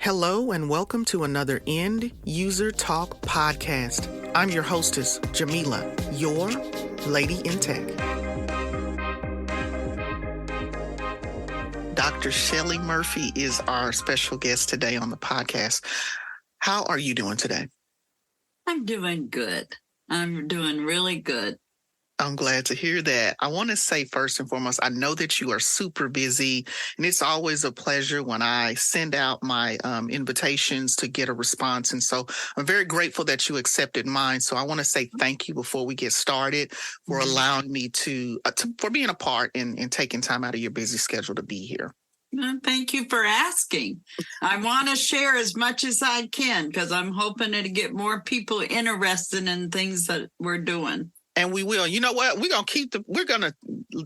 Hello and welcome to another End User Talk podcast. I'm your hostess, Jamila, your Lady in Tech. Dr. Shelley Murphy is our special guest today on the podcast. How are you doing today? I'm doing good. I'm doing really good. I'm glad to hear that. I want to say first and foremost, I know that you are super busy, and it's always a pleasure when I send out my invitations to get a response. And so I'm very grateful that you accepted mine. So I want to say thank you before we get started for allowing me for being a part and taking time out of your busy schedule to be here. Thank you for asking. I want to share as much as I can because I'm hoping to get more people interested in things that we're doing. And we will. You know what? We're going to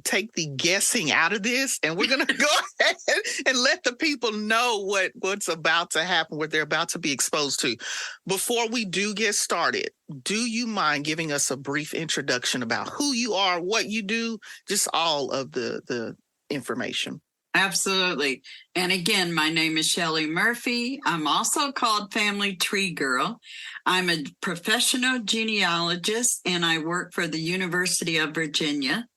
take the guessing out of this, and we're going to go ahead and let the people know what's about to happen, what they're about to be exposed to. Before we do get started, do you mind giving us a brief introduction about who you are, what you do, just all of the information? Absolutely. And again, my name is Shelley Murphy. I'm also called Family Tree Girl. I'm a professional genealogist, and I work for the University of Virginia.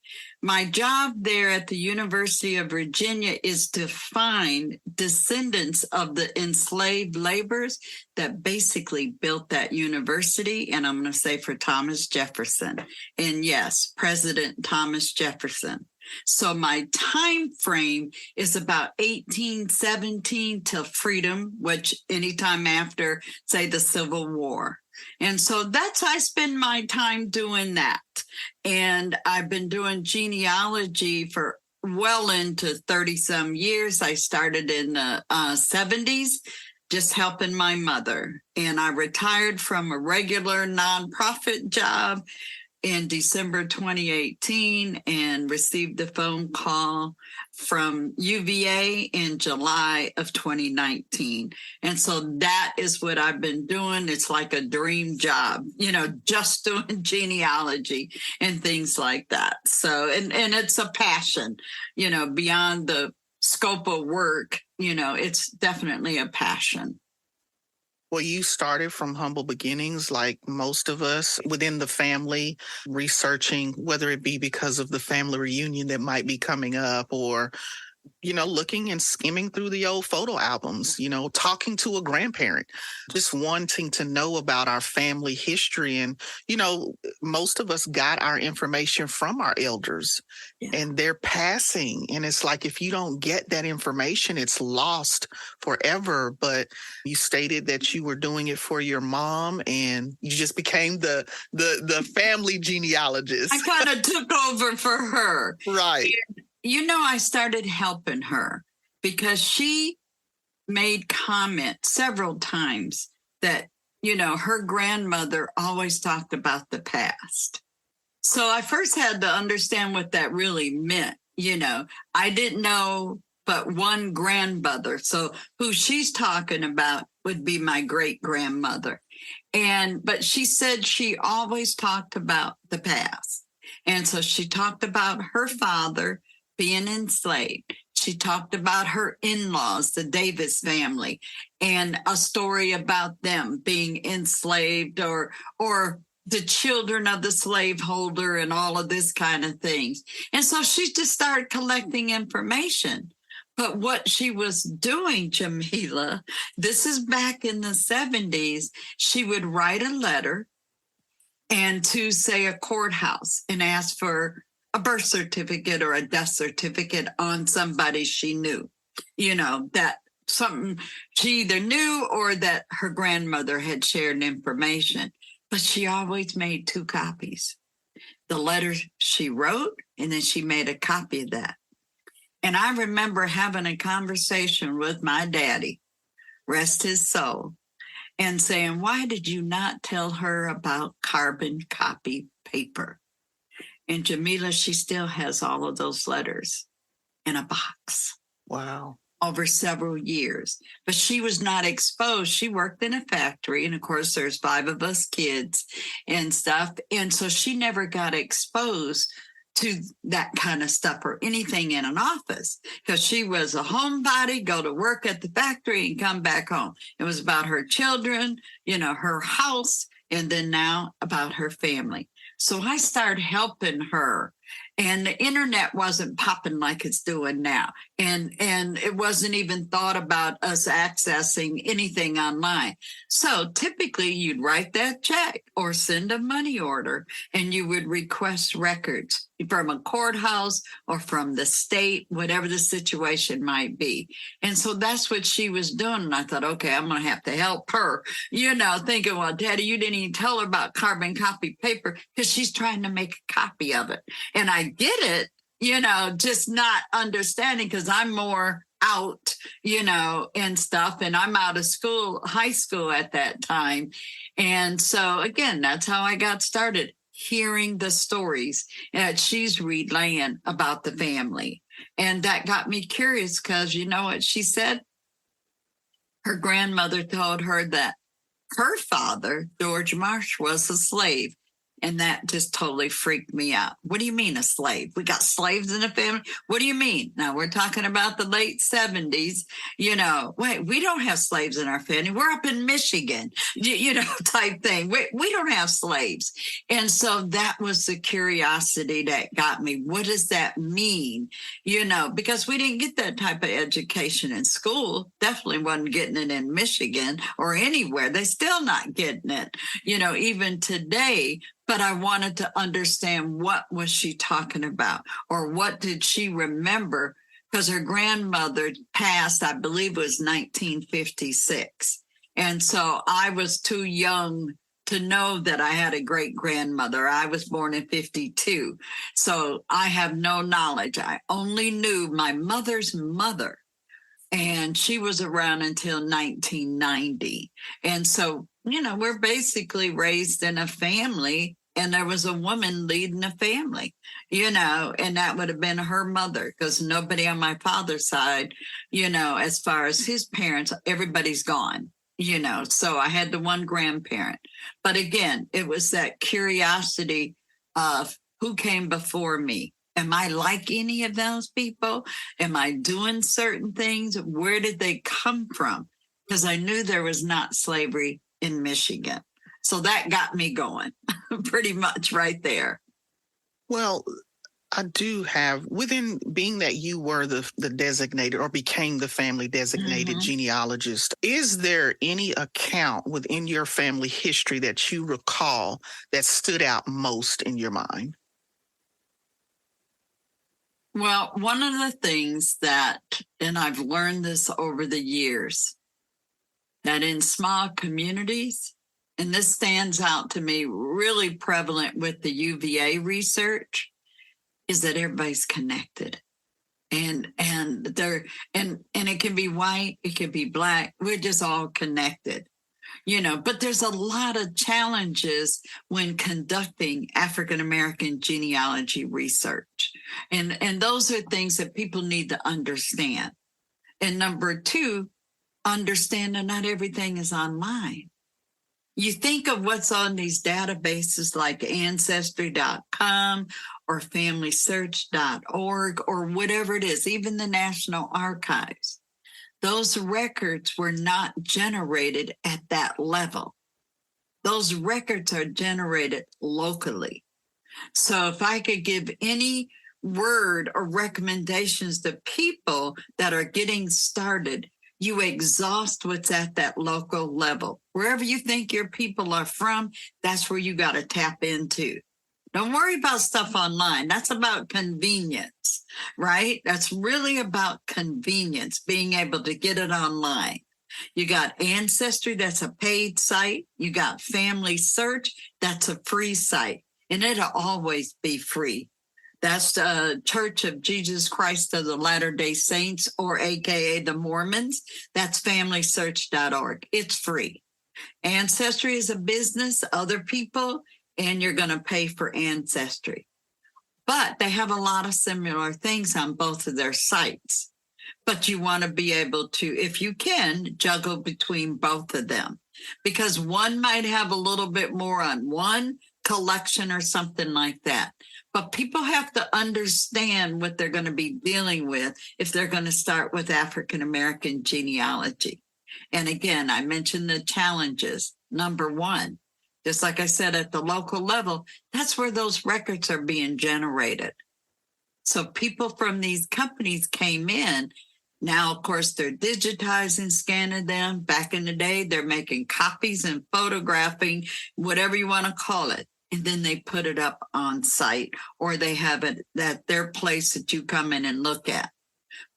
My job there at the University of Virginia is to find descendants of the enslaved laborers that basically built that university. And I'm going to say for Thomas Jefferson. And yes, President Thomas Jefferson. So my time frame is about 1817 till freedom, which anytime after, say, the Civil War. And so I spend my time doing that. And I've been doing genealogy for well into 30 some years. I started in the 70s, just helping my mother. And I retired from a regular nonprofit job in December 2018 and received a phone call from UVA in July of 2019. And so that is what I've been doing. It's like a dream job, just doing genealogy and things like that. So, and it's a passion, beyond the scope of work, it's definitely a passion. Well, you started from humble beginnings, like most of us within the family, researching, whether it be because of the family reunion that might be coming up or, looking and skimming through the old photo albums, talking to a grandparent, just wanting to know about our family history. And, most of us got our information from our elders and they're passing. And it's like, if you don't get that information, it's lost forever. But you stated that you were doing it for your mom and you just became the family genealogist. I kind of took over for her. Right. I started helping her because she made comments several times that, her grandmother always talked about the past. So I first had to understand what that really meant. I didn't know but one grandmother. So who she's talking about would be my great grandmother. But she said she always talked about the past. And so she talked about her father being enslaved. She talked about her in-laws, the Davis family, and a story about them being enslaved or the children of the slaveholder and all of this kind of things. And so she just started collecting information. But what she was doing, Jamila, this is back in the 70s, she would write a letter and to, say, a courthouse and ask for a birth certificate or a death certificate on somebody she knew, that something she either knew or that her grandmother had shared information. But she always made 2 copies. The letter she wrote, and then she made a copy of that. And I remember having a conversation with my daddy, rest his soul, and saying, why did you not tell her about carbon copy paper? And Jamila, she still has all of those letters in a box. Wow. Over several years. But she was not exposed. She worked in a factory. And of course, there's 5 of us kids and stuff. And so she never got exposed to that kind of stuff or anything in an office, because she was a homebody, go to work at the factory and come back home. It was about her children, her house, and then now about her family. So I started helping her, and the internet wasn't popping like it's doing now. And it wasn't even thought about us accessing anything online. So typically you'd write that check or send a money order, and you would request records from a courthouse or from the state, whatever the situation might be. And so that's what she was doing. And I thought, okay, I'm going to have to help her, thinking, well, Daddy, you didn't even tell her about carbon copy paper, because she's trying to make a copy of it. And I get it, just not understanding, because I'm more out, and stuff. And I'm out of school, high school at that time. And so again, that's how I got started, hearing the stories that she's relaying about the family. And that got me curious, because you know what she said? Her grandmother told her that her father, George Marsh, was a slave. And that just totally freaked me out. What do you mean a slave? We got slaves in the family? What do you mean? Now we're talking about the late 70s, wait, we don't have slaves in our family. We're up in Michigan, type thing. We don't have slaves. And so that was the curiosity that got me. What does that mean? Because we didn't get that type of education in school. Definitely wasn't getting it in Michigan or anywhere. They're still not getting it, even today. But I wanted to understand, what was she talking about, or what did she remember? Because her grandmother passed, I believe it was 1956. And so I was too young to know that I had a great grandmother. I was born in 52. So I have no knowledge. I only knew my mother's mother, and she was around until 1990. And so, we're basically raised in a family, and there was a woman leading a family, and that would have been her mother, because nobody on my father's side, as far as his parents, everybody's gone, so I had the one grandparent. But again, it was that curiosity of who came before me. Am I like any of those people? Am I doing certain things? Where did they come from? Because I knew there was not slavery in Michigan. So that got me going pretty much right there. Well, I do have, within being that you were the designated, or became the family designated genealogist, is there any account within your family history that you recall that stood out most in your mind? Well, one of the things that, and I've learned this over the years, that in small communities, and this stands out to me really prevalent with the UVA research, is that everybody's connected. And it can be white, it can be black, we're just all connected. But there's a lot of challenges when conducting African American genealogy research. And those are things that people need to understand. And number two, understand that not everything is online. You think of what's on these databases like Ancestry.com or FamilySearch.org or whatever it is, even the National Archives. Those records were not generated at that level. Those records are generated locally. So if I could give any word or recommendations to people that are getting started, you exhaust what's at that local level. Wherever you think your people are from, that's where you got to tap into. Don't worry about stuff online. That's about convenience, right? That's really about convenience, being able to get it online. You got Ancestry, that's a paid site. You got Family Search, that's a free site. And it'll always be free. That's the Church of Jesus Christ of the Latter-day Saints, or AKA the Mormons. That's FamilySearch.org. It's free. Ancestry is a business, other people, and you're going to pay for Ancestry. But they have a lot of similar things on both of their sites. But you want to be able to, if you can, juggle between both of them, because one might have a little bit more on one collection or something like that. But people have to understand what they're going to be dealing with if they're going to start with African American genealogy. And again, I mentioned the challenges. Number one, just like I said, at the local level, that's where those records are being generated. So people from these companies came in. Now, of course, they're digitizing, scanning them. Back in the day, they're making copies and photographing, whatever you want to call it. And then they put it up on site, or they have it at their place that you come in and look at.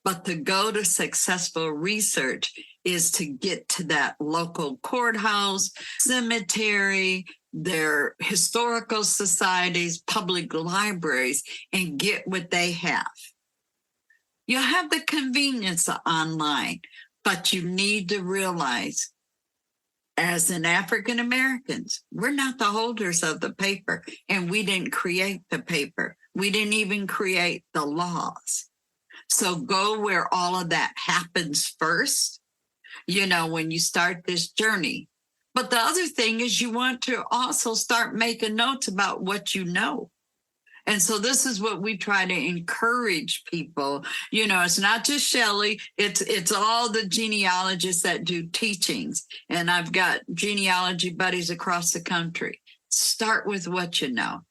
But to go to successful research is to get to that local courthouse, cemetery, their historical societies, public libraries, and get what they have. You have the convenience of online, but you need to realize, as an African Americans, we're not the holders of the paper, and we didn't create the paper. We didn't even create the laws. So go where all of that happens first, when you start this journey. But the other thing is you want to also start making notes about what you know. And so this is what we try to encourage people. It's not just Shelley, it's all the genealogists that do teachings. And I've got genealogy buddies across the country. Start with what you know,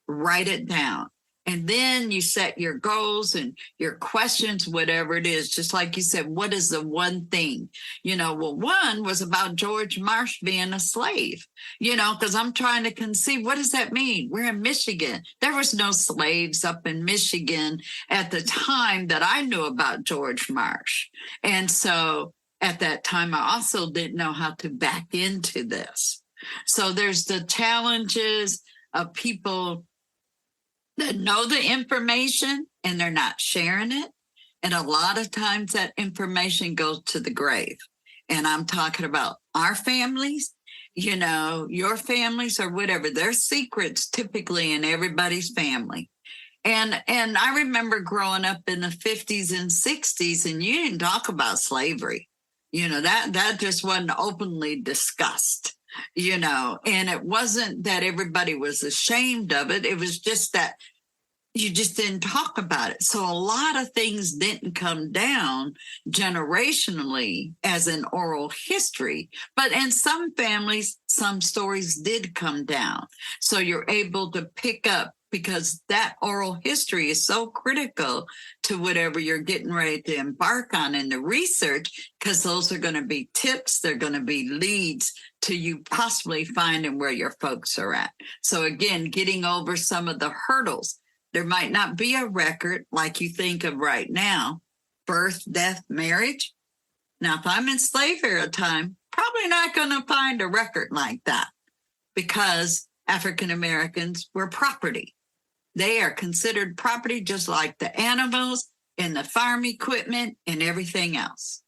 write it down. And then you set your goals and your questions, whatever it is. Just like you said, what is the one thing? One was about George Marsh being a slave, because I'm trying to conceive, what does that mean? We're in Michigan. There was no slaves up in Michigan at the time that I knew about George Marsh. And so at that time, I also didn't know how to back into this. So there's the challenges of people that know the information and they're not sharing it. And a lot of times that information goes to the grave. And I'm talking about our families, your families or whatever. There's secrets typically in everybody's family. And I remember growing up in the 50s and 60s, and you didn't talk about slavery. That just wasn't openly discussed. And it wasn't that everybody was ashamed of it. It was just that you just didn't talk about it. So a lot of things didn't come down generationally as an oral history, but in some families, some stories did come down. So you're able to pick up, because that oral history is so critical to whatever you're getting ready to embark on in the research, because those are going to be tips, they're going to be leads to you possibly finding where your folks are at. So again, getting over some of the hurdles. There might not be a record like you think of right now, birth, death, marriage. Now, if I'm in slavery at a time, probably not going to find a record like that, because African Americans were property. They are considered property just like the animals and the farm equipment and everything else.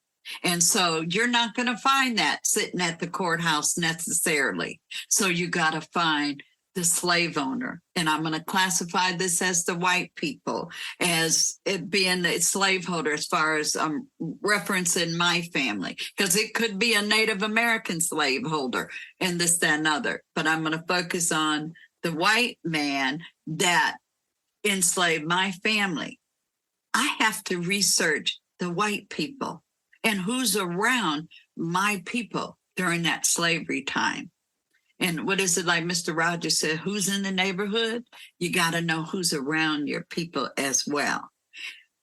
And so you're not going to find that sitting at the courthouse necessarily. So you got to find the slave owner. And I'm going to classify this as the white people, as it being the slaveholder, as far as referencing my family, because it could be a Native American slaveholder and this, that, and other. But I'm going to focus on the white man that enslaved my family. I have to research the white people and who's around my people during that slavery time. And what is it, like Mr. Rogers said, who's in the neighborhood? You got to know who's around your people as well.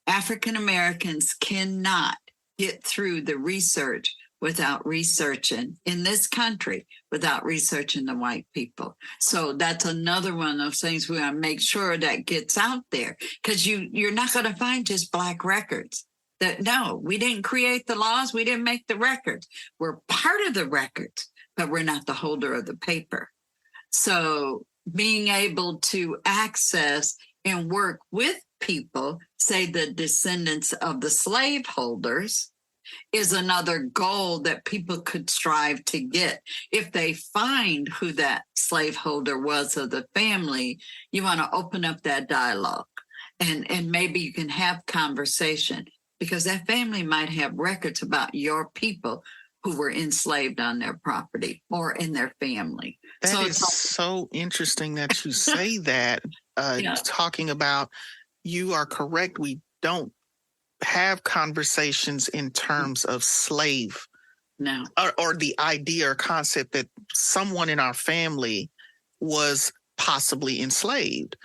African Americans cannot get through the research without researching in this country, without researching the white people. So that's another one of those things we want to make sure that gets out there, because you're not going to find just Black records. That no, we didn't create the laws, we didn't make the records. We're part of the records, but we're not the holder of the paper. So being able to access and work with people, say the descendants of the slaveholders, is another goal that people could strive to get. If they find who that slaveholder was of the family, you want to open up that dialogue, and maybe you can have conversation, because that family might have records about your people who were enslaved on their property or in their family. That is so interesting that you say that. Yeah. talking about, you are correct. We don't have conversations in terms of slave, No. or the idea or concept that someone in our family was possibly enslaved.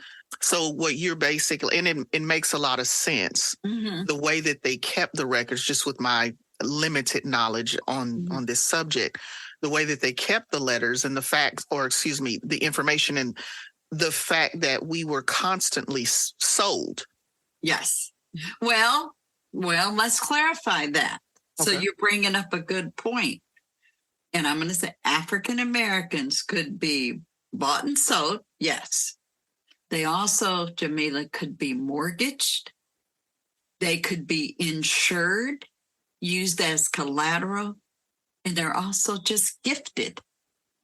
So what you're basically, and it makes a lot of sense, Mm-hmm. the way that they kept the records, just with my limited knowledge on this subject, the way that they kept the letters and the facts, or excuse me, the information, and the fact that we were constantly sold. Yes. Well, let's clarify that. So Okay. you're bringing up a good point. And I'm going to say African Americans could be bought and sold. Yes. They also, Jamila, could be mortgaged. They could be insured, used as collateral, and they're also just gifted.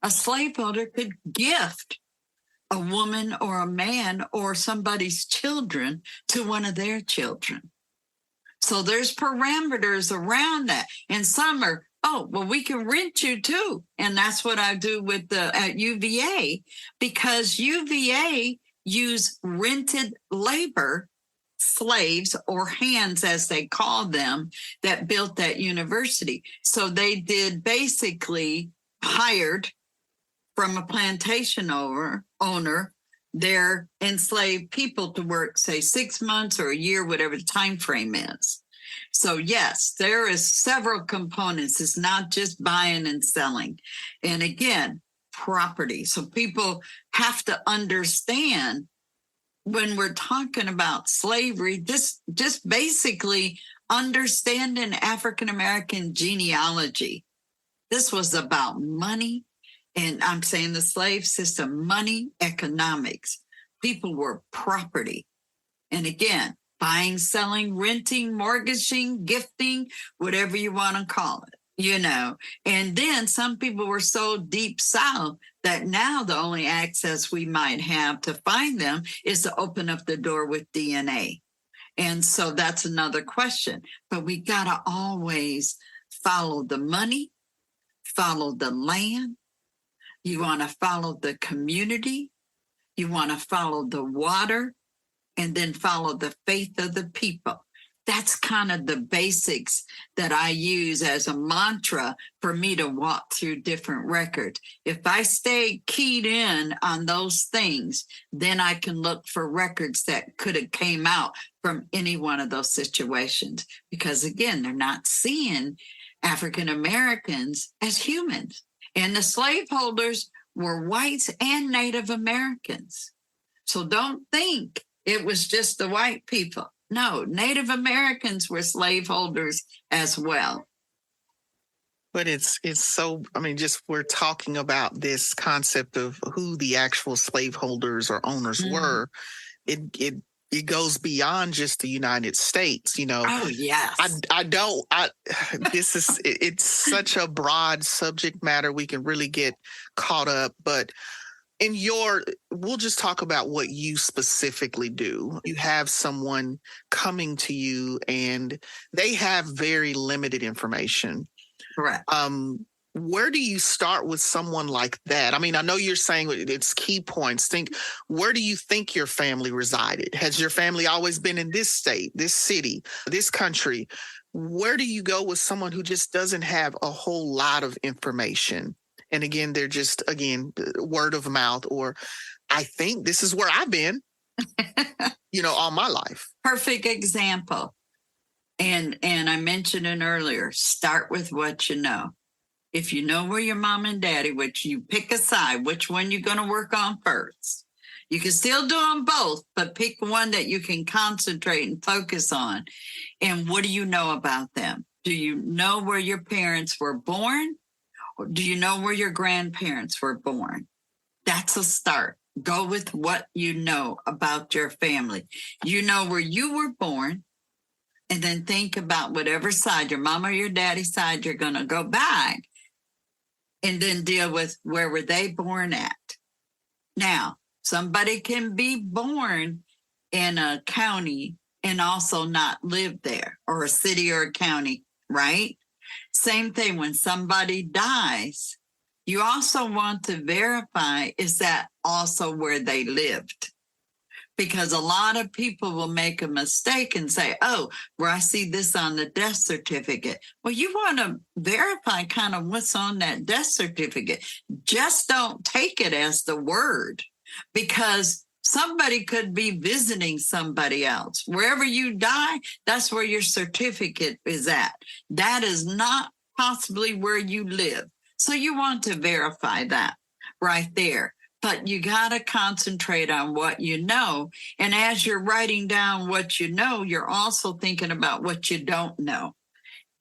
A slaveholder could gift a woman or a man or somebody's children to one of their children. So there's parameters around that. And some are, oh, well, we can rent you too. And that's what I do with at UVA, because UVA use rented labor, slaves or hands as they call them, that built that university. So they did basically hired from a plantation owner their enslaved people to work, say 6 months or a year, whatever the time frame is. So yes, there is several components. It's not just buying and selling. And again, property. So people have to understand, when we're talking about slavery, this just basically understanding African American genealogy. This was about money. And I'm saying the slave system, money, economics. People were property. And again, buying, selling, renting, mortgaging, gifting, whatever you want to call it, And then some people were so deep south that now the only access we might have to find them is to open up the door with DNA. And so that's another question. But we got to always follow the money, follow the land. You want to follow the community. You want to follow the water, and then follow the faith of the people. That's kind of the basics that I use as a mantra for me to walk through different records. If I stay keyed in on those things, then I can look for records that could have came out from any one of those situations. Because again, they're not seeing African Americans as humans. And the slaveholders were whites and Native Americans. So don't think it was just the white people. No, Native Americans were slaveholders as well. But it's so, just we're talking about this concept of who the actual slaveholders or owners were. It goes beyond just the United States, Oh, yes. It's such a broad subject matter. We can really get caught up, but we'll just talk about what you specifically do. You have someone coming to you and they have very limited information. Correct. Where do you start with someone like that? I know you're saying it's key points. Where do you think your family resided? Has your family always been in this state, this city, this country? Where do you go with someone who just doesn't have a whole lot of information? And again, they're just, word of mouth, or I think this is where I've been, all my life. Perfect example. And I mentioned it earlier, start with what you know. If you know where your mom and daddy, which you pick a side, which one you're going to work on first. You can still do them both, but pick one that you can concentrate and focus on. And what do you know about them? Do you know where your parents were born? Or do you know where your grandparents were born? That's a start. Go with what you know about your family. You know where you were born, and then think about whatever side, your mom or your daddy side, you're going to go back. And then deal with where were they born at. Now, somebody can be born in a county and also not live there, or a city or a county, right? Same thing when somebody dies. You also want to verify, is that also where they lived? because a lot of people will make a mistake and say, oh, well, I see this on the death certificate. Well, you want to verify kind of what's on that death certificate. Just don't take it as the word, because somebody could be visiting somebody else. Wherever you die, that's where your certificate is at. That is not possibly where you live. So you want to verify that right there. But you got to concentrate on what you know. And as you're writing down what you know, you're also thinking about what you don't know.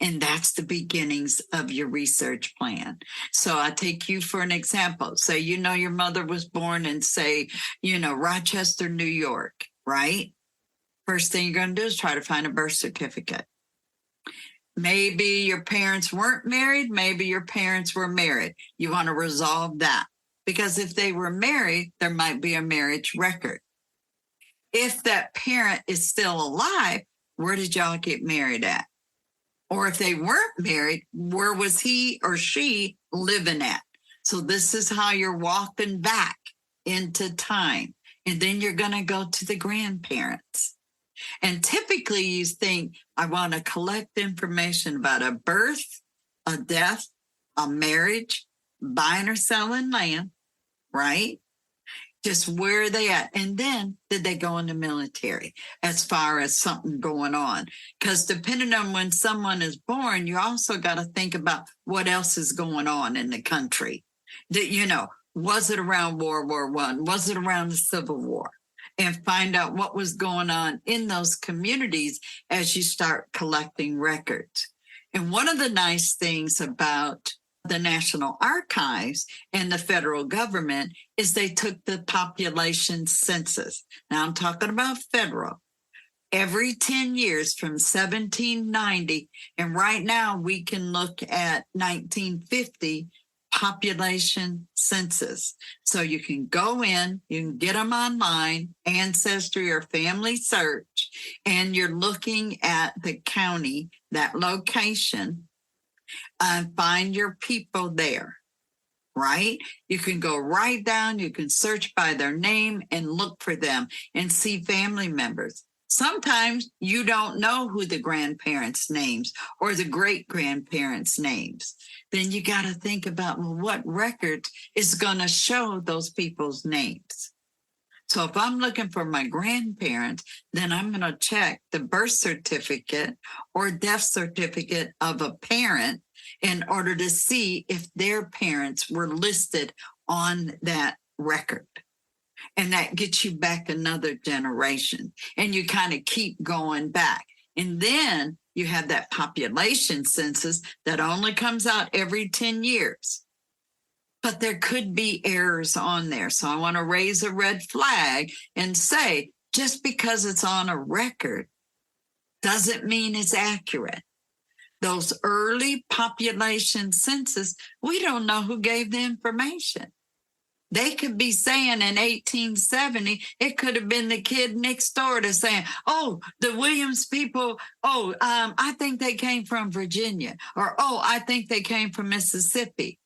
And that's the beginnings of your research plan. So I take you for an example. Say, you know, your mother was born in, say, you know, Rochester, New York, right? First thing you're going to do is try to find a birth certificate. Maybe your parents weren't married. Maybe your parents were married. You want to resolve that. Because if they were married, there might be a marriage record. If that parent is still alive, where did y'all get married at? Or if they weren't married, where was he or she living at? So this is how you're walking back into time. And then you're going to go to the grandparents. And typically you think, I want to collect information about a birth, a death, a marriage, buying or selling land, right? Just where are they at? And then did they go in the military as far as something going on? Because depending on when someone is born, you also got to think about what else is going on in the country. You know, was it around World War I? Was it around the Civil War? And find out what was going on in those communities as you start collecting records. And one of the nice things about the National Archives and the federal government is they took the population census. Now I'm talking about federal. Every 10 years from 1790, and right now we can look at 1950 population census. So you can go in, you can get them online, Ancestry or Family Search, and you're looking at the county, that location, and find your people there, right? You can go right down, you can search by their name and look for them and see family members. Sometimes you don't know who the grandparents' names or the great-grandparents' names. Then you got to think about, well, what record is going to show those people's names? So if I'm looking for my grandparents, then I'm going to check the birth certificate or death certificate of a parent in order to see if their parents were listed on that record. And that gets you back another generation. And you kind of keep going back. And then you have that population census that only comes out every 10 years. But there could be errors on there. So I want to raise a red flag and say, just because it's on a record doesn't mean it's accurate. Those early population census, we don't know who gave the information. They could be saying in 1870, it could have been the kid next door to saying, oh, the Williams people, I think they came from Virginia, or, oh, I think they came from Mississippi.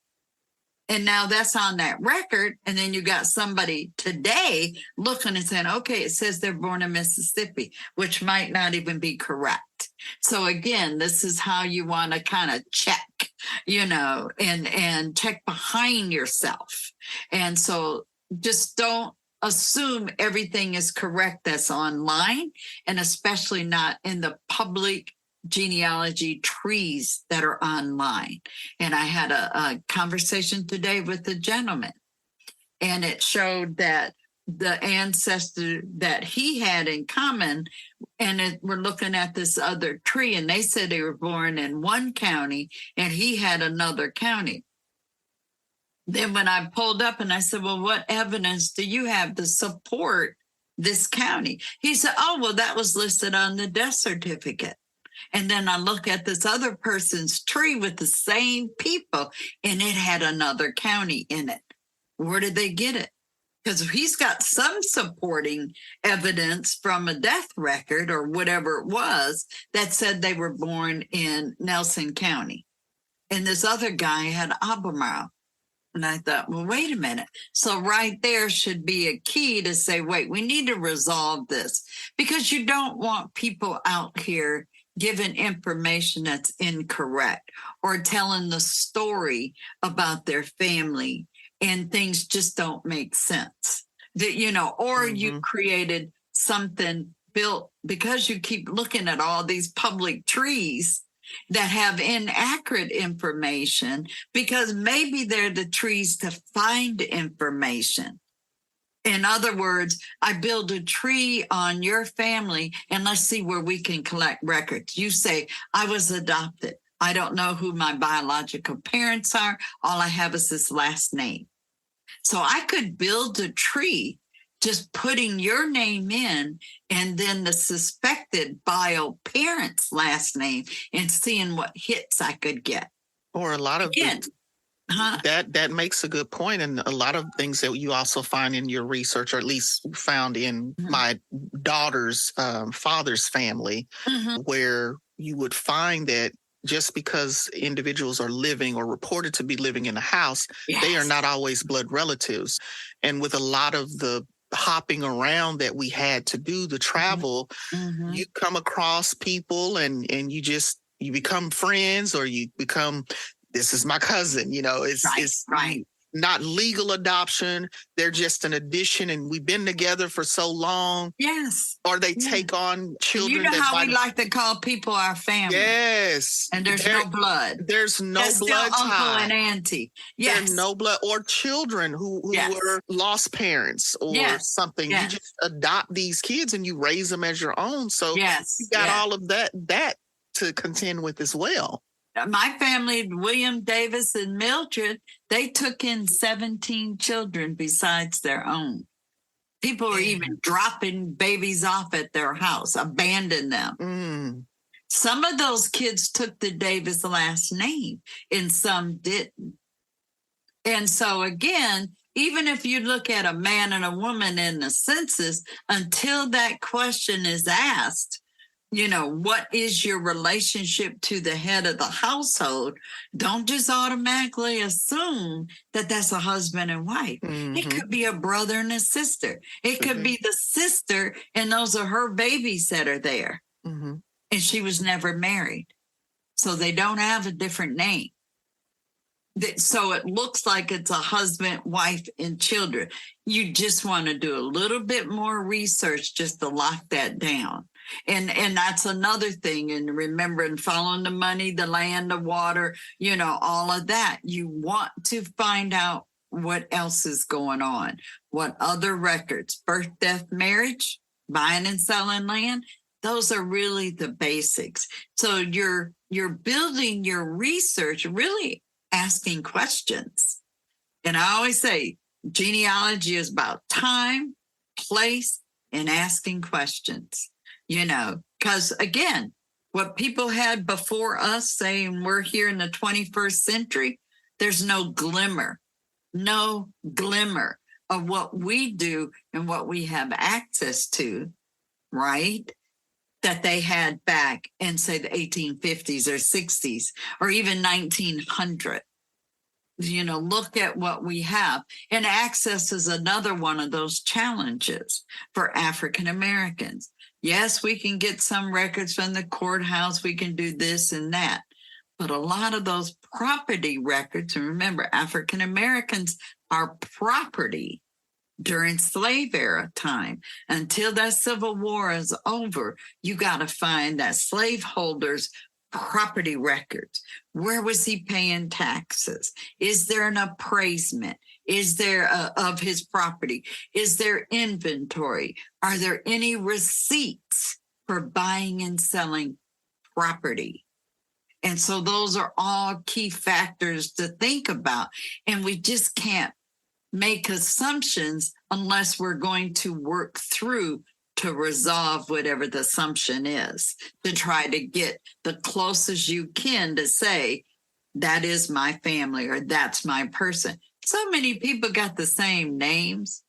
And now that's on that record. And then you got somebody today looking and saying, okay, it says they're born in Mississippi, which might not even be correct. So again, this is how you want to kind of check, you know, and check behind yourself. And so just don't assume everything is correct that's online, and especially not in the public genealogy trees that are online. And I had a conversation today with a gentleman, and it showed that the ancestor that he had in common, and we're looking at this other tree, and they said they were born in one county and he had another county. Then when I pulled up and I said, well, what evidence do you have to support this county? He said, oh, well, that was listed on the death certificate. And then I look at this other person's tree with the same people, and it had another county in it. Where did they get it? Because he's got some supporting evidence from a death record or whatever it was that said they were born in Nelson County. And this other guy had Albemarle. And I thought, well, wait a minute. So right there should be a key to say, wait, we need to resolve this, because you don't want people out here giving information that's incorrect or telling the story about their family and things just don't make sense. That, or you created something built because you keep looking at all these public trees that have inaccurate information, because maybe they're the trees to find information. In other words, I build a tree on your family and let's see where we can collect records. You say, I was adopted. I don't know who my biological parents are. All I have is this last name. So I could build a tree just putting your name in and then the suspected bio parent's last name and seeing what hits I could get. Or a lot of that makes a good point. And a lot of things that you also find in your research, or at least found in my daughter's father's family, where you would find that just because individuals are living or reported to be living in a house, they are not always blood relatives. And with a lot of the hopping around that we had to do, the travel, you come across people and you become friends, or you become, this is my cousin, it's not legal adoption. They're just an addition, and we've been together for so long. Yes. Or they take on children. You know how we like to call people our family. Yes. And there's no blood. There's no That's blood still tie. uncle and auntie. Yes. There's no blood, or children who were lost parents or something. You just adopt these kids and you raise them as your own. So you got all of that to contend with as well. My family, William, Davis, and Mildred, they took in 17 children besides their own. People were even dropping babies off at their house, abandoned them. Some of those kids took the Davis last name and some didn't. And so again, even if you look at a man and a woman in the census, until that question is asked, what is your relationship to the head of the household? Don't just automatically assume that that's a husband and wife. It could be a brother and a sister. It could be the sister, and those are her babies that are there. And she was never married. So they don't have a different name. So it looks like it's a husband, wife, and children. You just want to do a little bit more research just to lock that down. And that's another thing. And remembering following the money, the land, the water, all of that. You want to find out what else is going on. What other records, birth, death, marriage, buying and selling land. Those are really the basics. So you're building your research, really asking questions. And I always say genealogy is about time, place, and asking questions. Because again, what people had before us saying we're here in the 21st century, there's no glimmer of what we do and what we have access to, right? That they had back in, say, the 1850s or 60s or even 1900. Look at what we have. And access is another one of those challenges for African Americans. Yes, we can get some records from the courthouse. We can do this and that. But a lot of those property records, and remember, African Americans are property during slave era time. Until that Civil War is over, you got to find that slaveholders' property records. Where was he paying taxes? Is there an appraisement? Is there of his property? Is there inventory? Are there any receipts for buying and selling property? And so those are all key factors to think about. And we just can't make assumptions unless we're going to work through to resolve whatever the assumption is, to try to get the closest you can to say, that is my family or that's my person. So many people got the same names.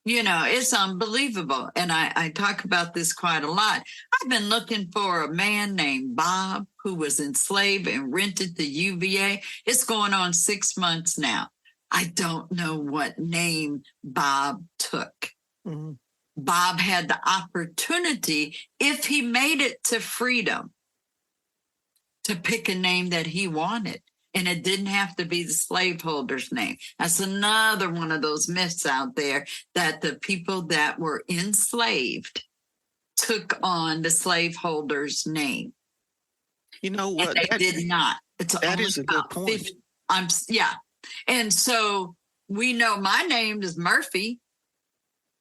It's unbelievable. And I talk about this quite a lot. I've been looking for a man named Bob who was enslaved and rented the UVA. It's going on 6 months now. I don't know what name Bob took. Mhm. Bob had the opportunity, if he made it to freedom, to pick a name that he wanted. And it didn't have to be the slaveholder's name. That's another one of those myths out there, that the people that were enslaved took on the slaveholder's name. You know And what? they did not. It's That only is a good about point. 50. Yeah. And so we know my name is Murphy.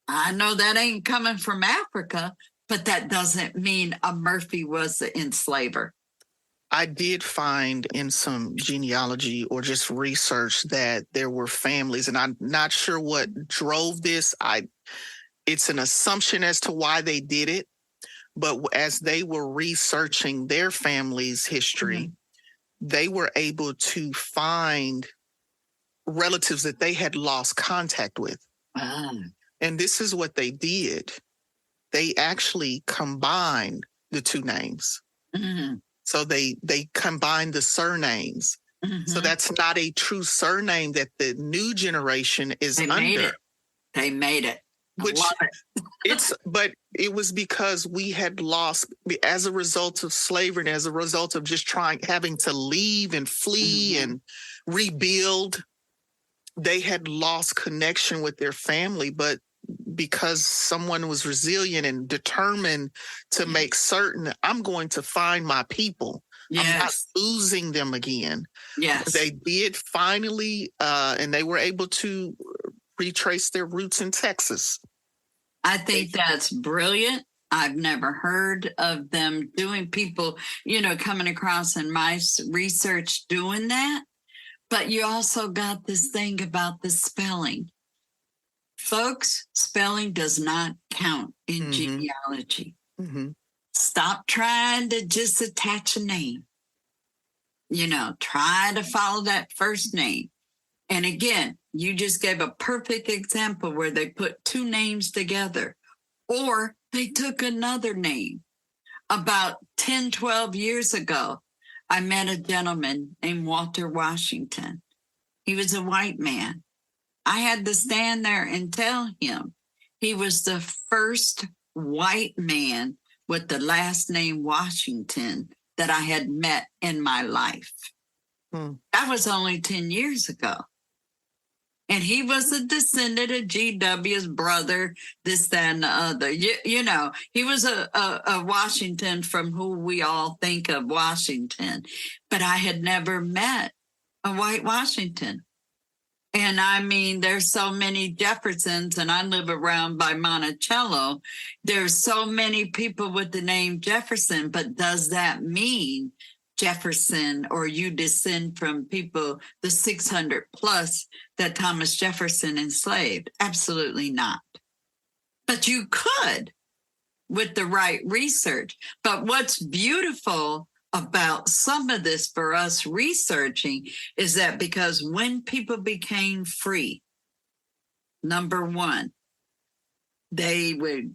I know that ain't coming from Africa, but that doesn't mean a Murphy was the enslaver. I did find in some genealogy or just research that there were families, and I'm not sure what drove this. It's an assumption as to why they did it, but as they were researching their family's history, they were able to find relatives that they had lost contact with. And this is what they did. They actually combined the two names. Mm-hmm. So they combined the surnames. Mm-hmm. So that's not a true surname that the new generation is They under. made it. They made it. I Which love it. but it was because we had lost, as a result of slavery and as a result of just having to leave and flee Mhm. and rebuild. They had lost connection with their family, but because someone was resilient and determined to make certain, I'm going to find my people. I'm not Yes. losing them again. Yes. They did finally, and they were able to retrace their roots in Texas. I think that's brilliant. I've never heard of them doing, people, coming across in my research doing that. But you also got this thing about the spelling. Folks, spelling does not count in genealogy. Mm-hmm. Stop trying to just attach a name. Try to follow that first name. And again, you just gave a perfect example where they put two names together, or they took another name. About 10, 12 years ago, I met a gentleman named Walter Washington. He was a white man. I had to stand there and tell him he was the first white man with the last name Washington that I had met in my life. That was only 10 years ago. And he was a descendant of GW's brother, this, that, and the other. He was a Washington from who we all think of Washington. But I had never met a white Washington. And I mean, there's so many Jeffersons, and I live around by Monticello. There's so many people with the name Jefferson, but does that mean Jefferson, or you descend from people, the 600 plus that Thomas Jefferson enslaved? Absolutely not. But you could with the right research. But what's beautiful about some of this for us researching is that because when people became free, number one, the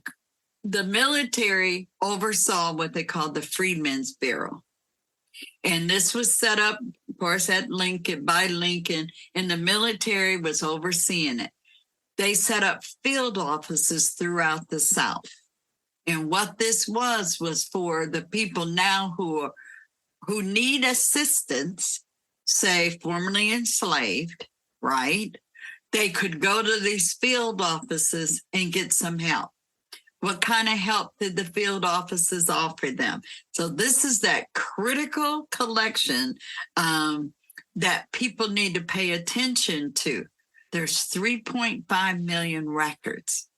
military oversaw what they called the Freedmen's Bureau. And this was set up, of course, at Lincoln, by Lincoln, and the military was overseeing it. They set up field offices throughout the South. And what this was for the people now who need assistance, say formerly enslaved, right? They could go to these field offices and get some help. What kind of help did the field offices offer them? So this is that critical collection that people need to pay attention to. There's 3.5 million records,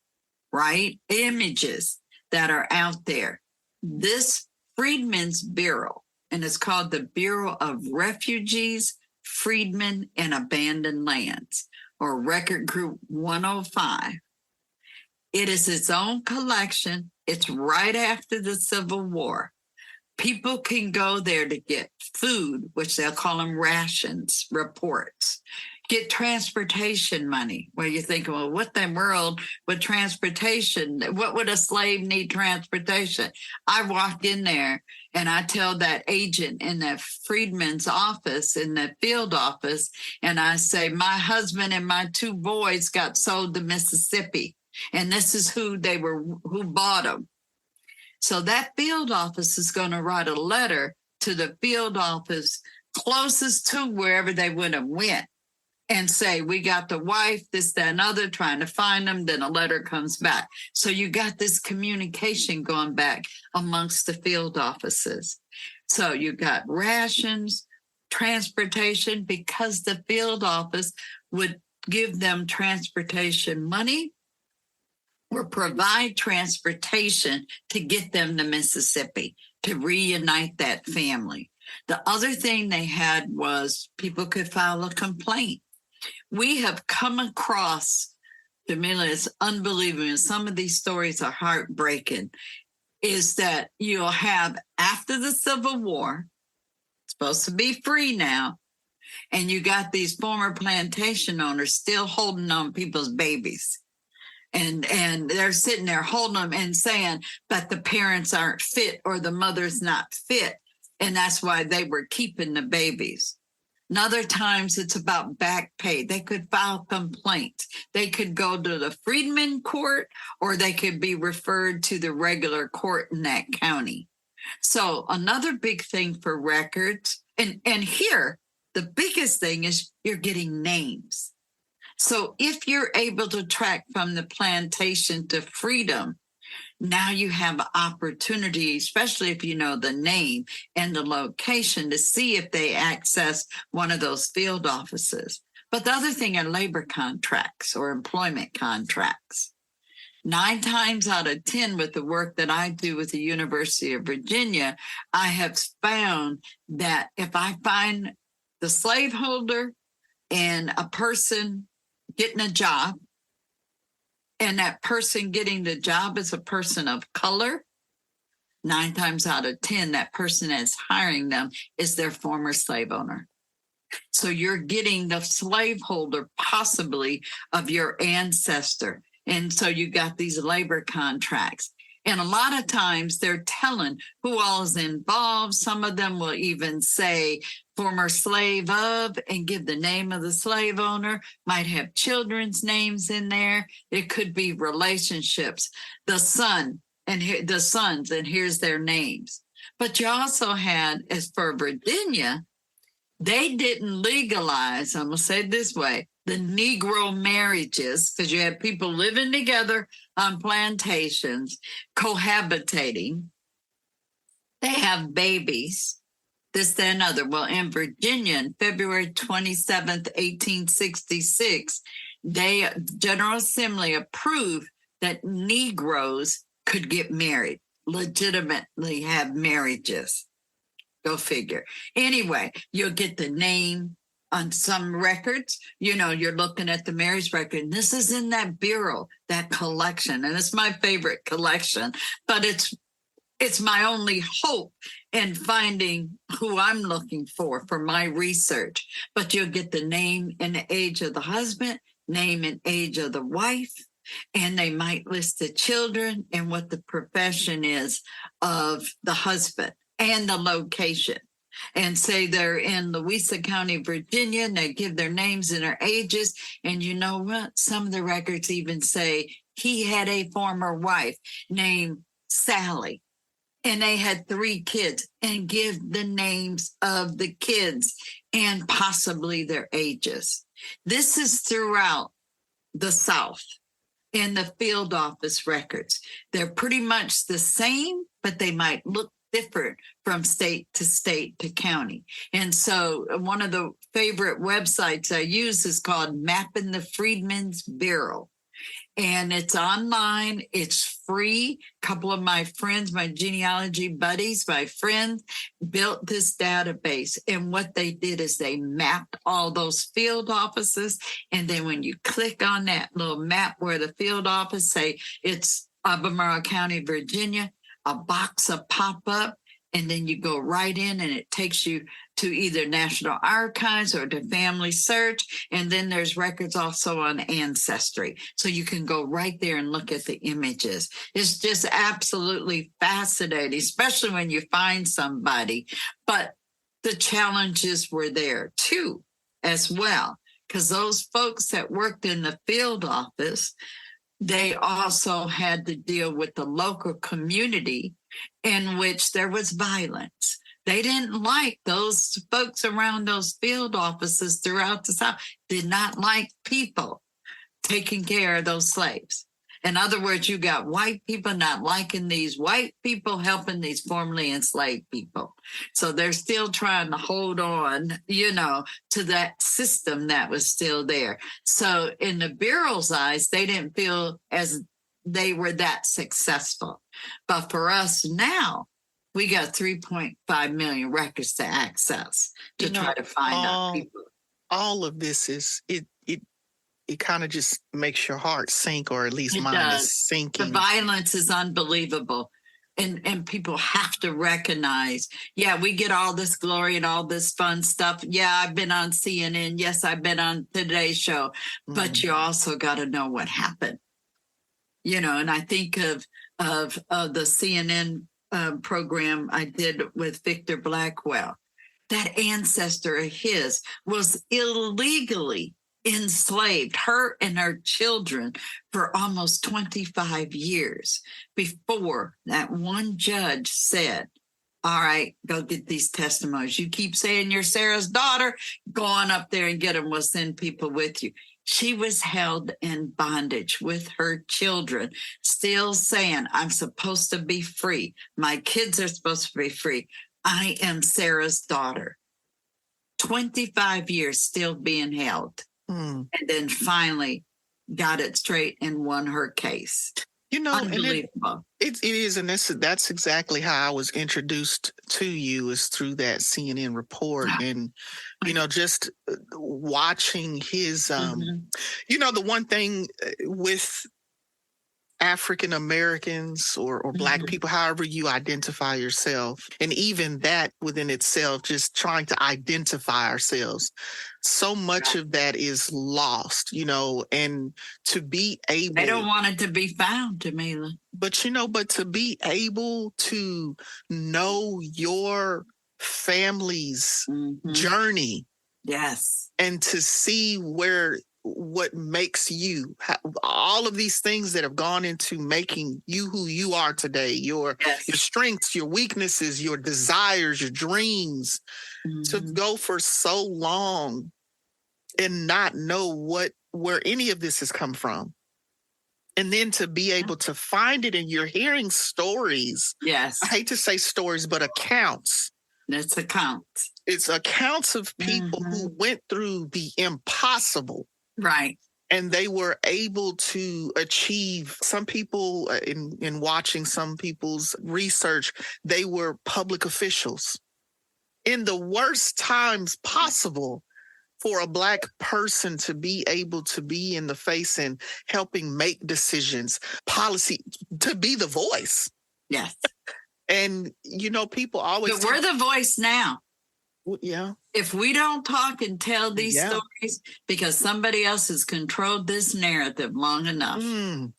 right? Images that are out there. This Freedmen's Bureau, and it's called the Bureau of Refugees, Freedmen, and Abandoned Lands, or Record Group 105. It is its own collection. It's right after the Civil War. People can go there to get food, which they'll call them rations, reports. get transportation money. Well, you think, well, what the world with transportation? What would a slave need transportation? I walk in there and I tell that agent in the freedman's office, in the field office, and I say, my husband and my 2 boys got sold to Mississippi, and this is who bought them. So that field office is going to write a letter to the field office closest to wherever they would have went, and say, we got the wife, this, that, and other, trying to find them. Then a letter comes back. So you got this communication going back amongst the field offices. So you got rations, transportation, because the field office would give them transportation money or provide transportation to get them to Mississippi to reunite that family. The other thing they had was people could file a complaint. We have come across, Jamila, it's unbelievable. Some of these stories are heartbreaking. Is that you'll have, after the Civil War, supposed to be free now, and you got these former plantation owners still holding on people's babies. And they're sitting there holding them and saying, but the parents aren't fit or the mother's not fit. And that's why they were keeping the babies. And other times it's about back pay. They could file complaints. They could go to the freedmen court, or they could be referred to the regular court in that county. So another big thing for records, and here, the biggest thing is you're getting names. So if you're able to track from the plantation to freedom, now you have an opportunity, especially if you know the name and the location, to see if they access one of those field offices. But the other thing are labor contracts or employment contracts. 9 times out of 10 with the work that I do with the University of Virginia, I have found that if I find the slaveholder and a person getting a job, and that person getting the job is a person of color, 9 times out of 10, that person that's hiring them is their former slave owner. So you're getting the slaveholder possibly of your ancestor. And so you got these labor contracts. And a lot of times they're telling who all is involved. Some of them will even say former slave of and give the name of the slave owner, might have children's names in there. It could be relationships, the son and the sons, and here's their names. But you also had, as for Virginia, they didn't legalize, I'm going to say it this way, the Negro marriages, because you had people living together on plantations, cohabitating. They have babies, this, that, and other. Well, in Virginia, on February 27th, 1866, General Assembly approved that Negroes could get married, legitimately have marriages. Go figure. Anyway, you'll get the name on some records. You know, you're looking at the marriage record, and this is in that bureau, that collection. And it's my favorite collection, but it's my only hope in finding who I'm looking for my research. But you'll get the name and the age of the husband, name and age of the wife, and they might list the children and what the profession is of the husband and the location. And say they're in Louisa County, Virginia, and they give their names and their ages. And you know what? Some of the records even say he had a former wife named Sally, and they had 3 kids, and give the names of the kids and possibly their ages. This is throughout the South in the field office records. They're pretty much the same, but they might look different from state to county. And so one of the favorite websites I use is called Mapping the Freedmen's Bureau. And it's online, it's free. A couple of my friends, my genealogy buddies, my friends built this database. And what they did is they mapped all those field offices. And then when you click on that little map where the field office, say it's Albemarle County, Virginia, a box will pop up And then you go right in and it takes you to either National Archives or to Family Search. And then there's records also on Ancestry. So you can go right there and look at the images. It's just absolutely fascinating, especially when you find somebody. But the challenges were there too, as well, because those folks that worked in the field office, they also had to deal with the local community in which there was violence. They didn't like those folks around those field offices throughout the South, did not like people taking care of those slaves. In other words, you got white people not liking these white people helping these formerly enslaved people. So they're still trying to hold on, to that system that was still there. So in the Bureau's eyes, they didn't feel as they were that successful. But for us now, we got 3.5 million records to access to try to find out people. All of this it kind of just makes your heart sink, or at least mine is sinking. The violence is unbelievable. And people have to recognize, we get all this glory and all this fun stuff. Yeah, I've been on CNN. Yes, I've been on Today's Show. But you also got to know what happened. And I think of the CNN program I did with Victor Blackwell. That ancestor of his was illegally enslaved, her and her children, for almost 25 years before that one judge said, all right, go get these testimonies. You keep saying you're Sarah's daughter, go on up there and get them. We'll send people with you. She was held in bondage with her children, still saying, I'm supposed to be free. My kids are supposed to be free. I am Sarah's daughter. 25 years still being held. And then finally got it straight and won her case. Unbelievable. It is, and that's exactly how I was introduced to you, is through that CNN report. And just watching his the one thing with African Americans or Black people, however you identify yourself, and even that within itself, just trying to identify ourselves, so much of that is lost, and to be able... They don't want it to be found, Jamila. But to be able to know your family's journey. Yes. And to see what makes you, all of these things that have gone into making you who you are today, your strengths, your weaknesses, your desires, your dreams, to go for so long and not know where any of this has come from. And then to be able to find it, and you're hearing stories. Yes. I hate to say stories, but accounts. It's accounts. It's accounts of people who went through the impossible. Right. And they were able to achieve. Some people, in watching some people's research, they were public officials in the worst times possible. For a Black person to be able to be in the face and helping make decisions, policy, to be the voice. Yes. And, people always... But we're the voice now. Yeah. If we don't talk and tell these stories, because somebody else has controlled this narrative long enough.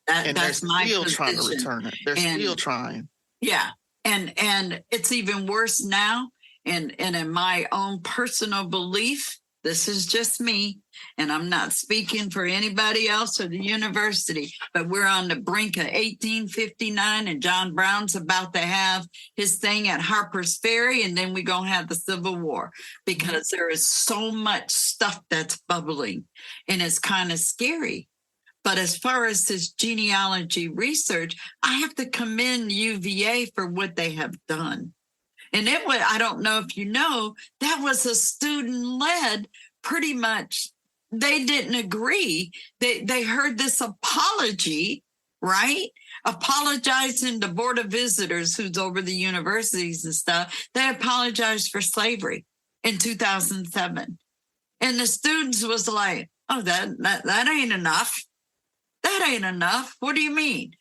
That's my position. They're still trying to return it. They're still trying. Yeah. And it's even worse now. And in my own personal belief, this is just me, and I'm not speaking for anybody else or the university, but we're on the brink of 1859, and John Brown's about to have his thing at Harper's Ferry, and then we're going to have the Civil War, because there is so much stuff that's bubbling, and it's kind of scary. But as far as this genealogy research, I have to commend UVA for what they have done. And it was, I don't know if you know, that was a student-led, pretty much. They didn't agree. They heard this apology, right? Apologizing to Board of Visitors, who's over the universities and stuff. They apologized for slavery in 2007. And the students was like, oh, that ain't enough. That ain't enough. What do you mean?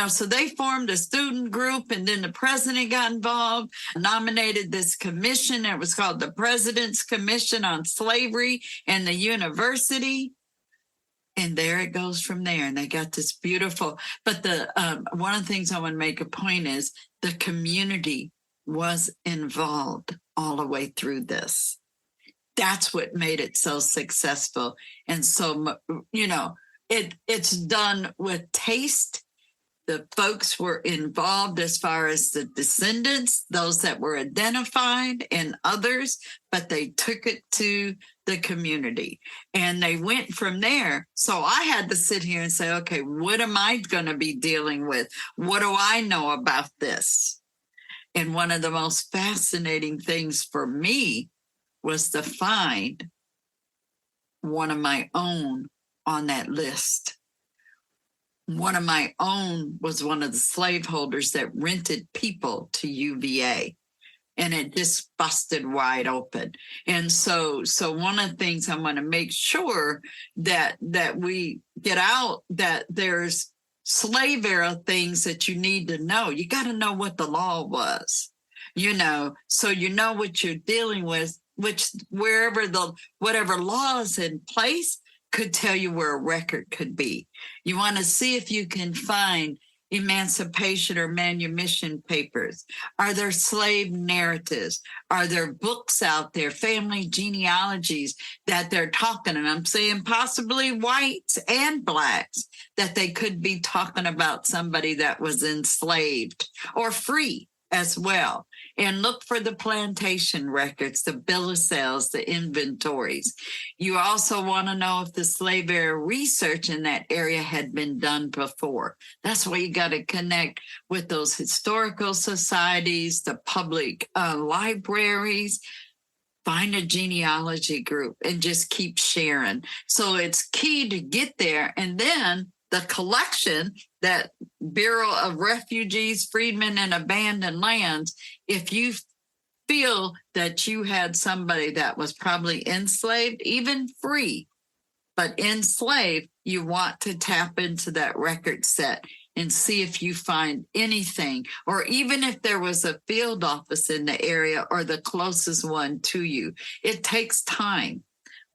So they formed a student group, and then the president got involved, nominated this commission. It was called the President's Commission on Slavery and the University. And there it goes from there. And they got this beautiful, but one of the things I want to make a point is the community was involved all the way through this. That's what made it so successful. And so, it's done with taste. The folks were involved as far as the descendants, those that were identified and others, but they took it to the community and they went from there. So I had to sit here and say, okay, what am I going to be dealing with? What do I know about this? And one of the most fascinating things for me was to find one of my own on that list. One of my own was one of the slaveholders that rented people to UVA, and it just busted wide open. And so one of the things I want to make sure that we get out, that there's slave era things that you need to know. You got to know what the law was, so you know what you're dealing with, which whatever law is in place could tell you where a record could be. You want to see if you can find emancipation or manumission papers. Are there slave narratives? Are there books out there, family genealogies that they're talking? And I'm saying possibly whites and blacks, that they could be talking about somebody that was enslaved or free as well. And look for the plantation records, the bill of sales, the inventories. You also want to know if the slave era research in that area had been done before. That's why you got to connect with those historical societies, the public libraries. Find a genealogy group and just keep sharing. So it's key to get there. And then the collection, that Bureau of Refugees, Freedmen, and Abandoned Lands, if you feel that you had somebody that was probably enslaved, even free, but enslaved, you want to tap into that record set and see if you find anything, or even if there was a field office in the area or the closest one to you. It takes time.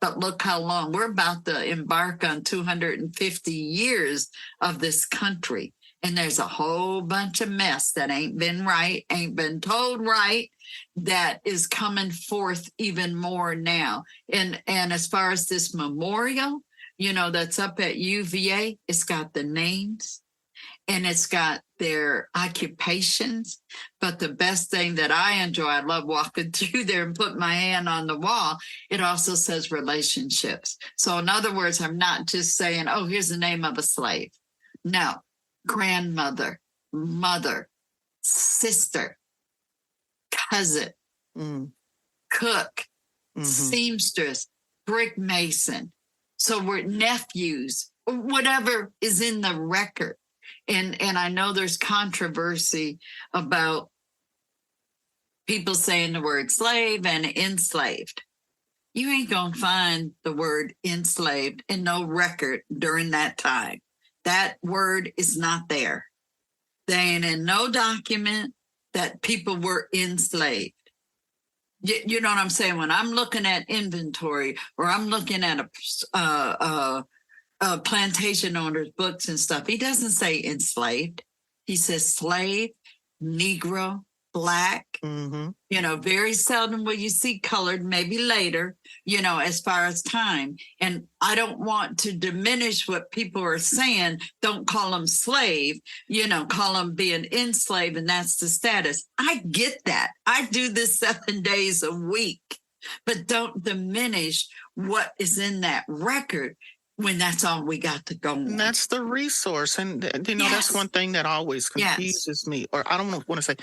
But look how long. We're about to embark on 250 years of this country. And there's a whole bunch of mess that ain't been right, ain't been told right, that is coming forth even more now. And as far as this memorial, that's up at UVA, it's got the names and it's got their occupations. But the best thing that I enjoy, I love walking through there and put my hand on the wall. It also says relationships. So in other words, I'm not just saying, oh, here's the name of a slave. No, grandmother, mother, sister, cousin, cook, seamstress, brick mason. So we're nephews, whatever is in the record. And I know there's controversy about people saying the word slave and enslaved. You ain't going to find the word enslaved in no record during that time. That word is not there. They ain't in no document that people were enslaved. You know what I'm saying? When I'm looking at inventory, or I'm looking at a plantation owner's books and stuff, he doesn't say enslaved. He says slave, Negro, black. Very seldom will you see colored, maybe later, as far as time. And I don't want to diminish what people are saying. Don't call them slave, call them being enslaved, and that's the status. I get that. I do this 7 days a week, but don't diminish what is in that record when that's all we got to go on. And that's the resource. And, that's one thing that always confuses me, or I don't want to say,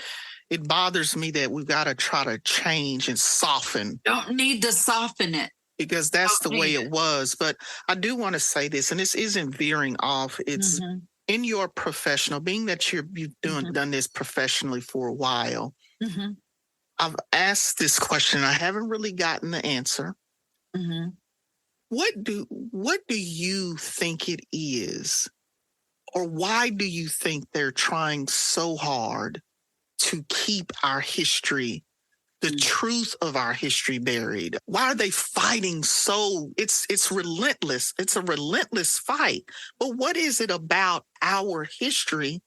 it bothers me that we've got to try to change and soften. Don't need to soften it. Because that's the way it was. But I do want to say this, and this isn't veering off. It's in your professional, being that you've done this professionally for a while. I've asked this question. I haven't really gotten the answer. What do you think it is Or why do you think they're trying so hard to keep our history, the truth of our history buried? Why are they fighting so? It's relentless. It's a relentless fight. But what is it about our history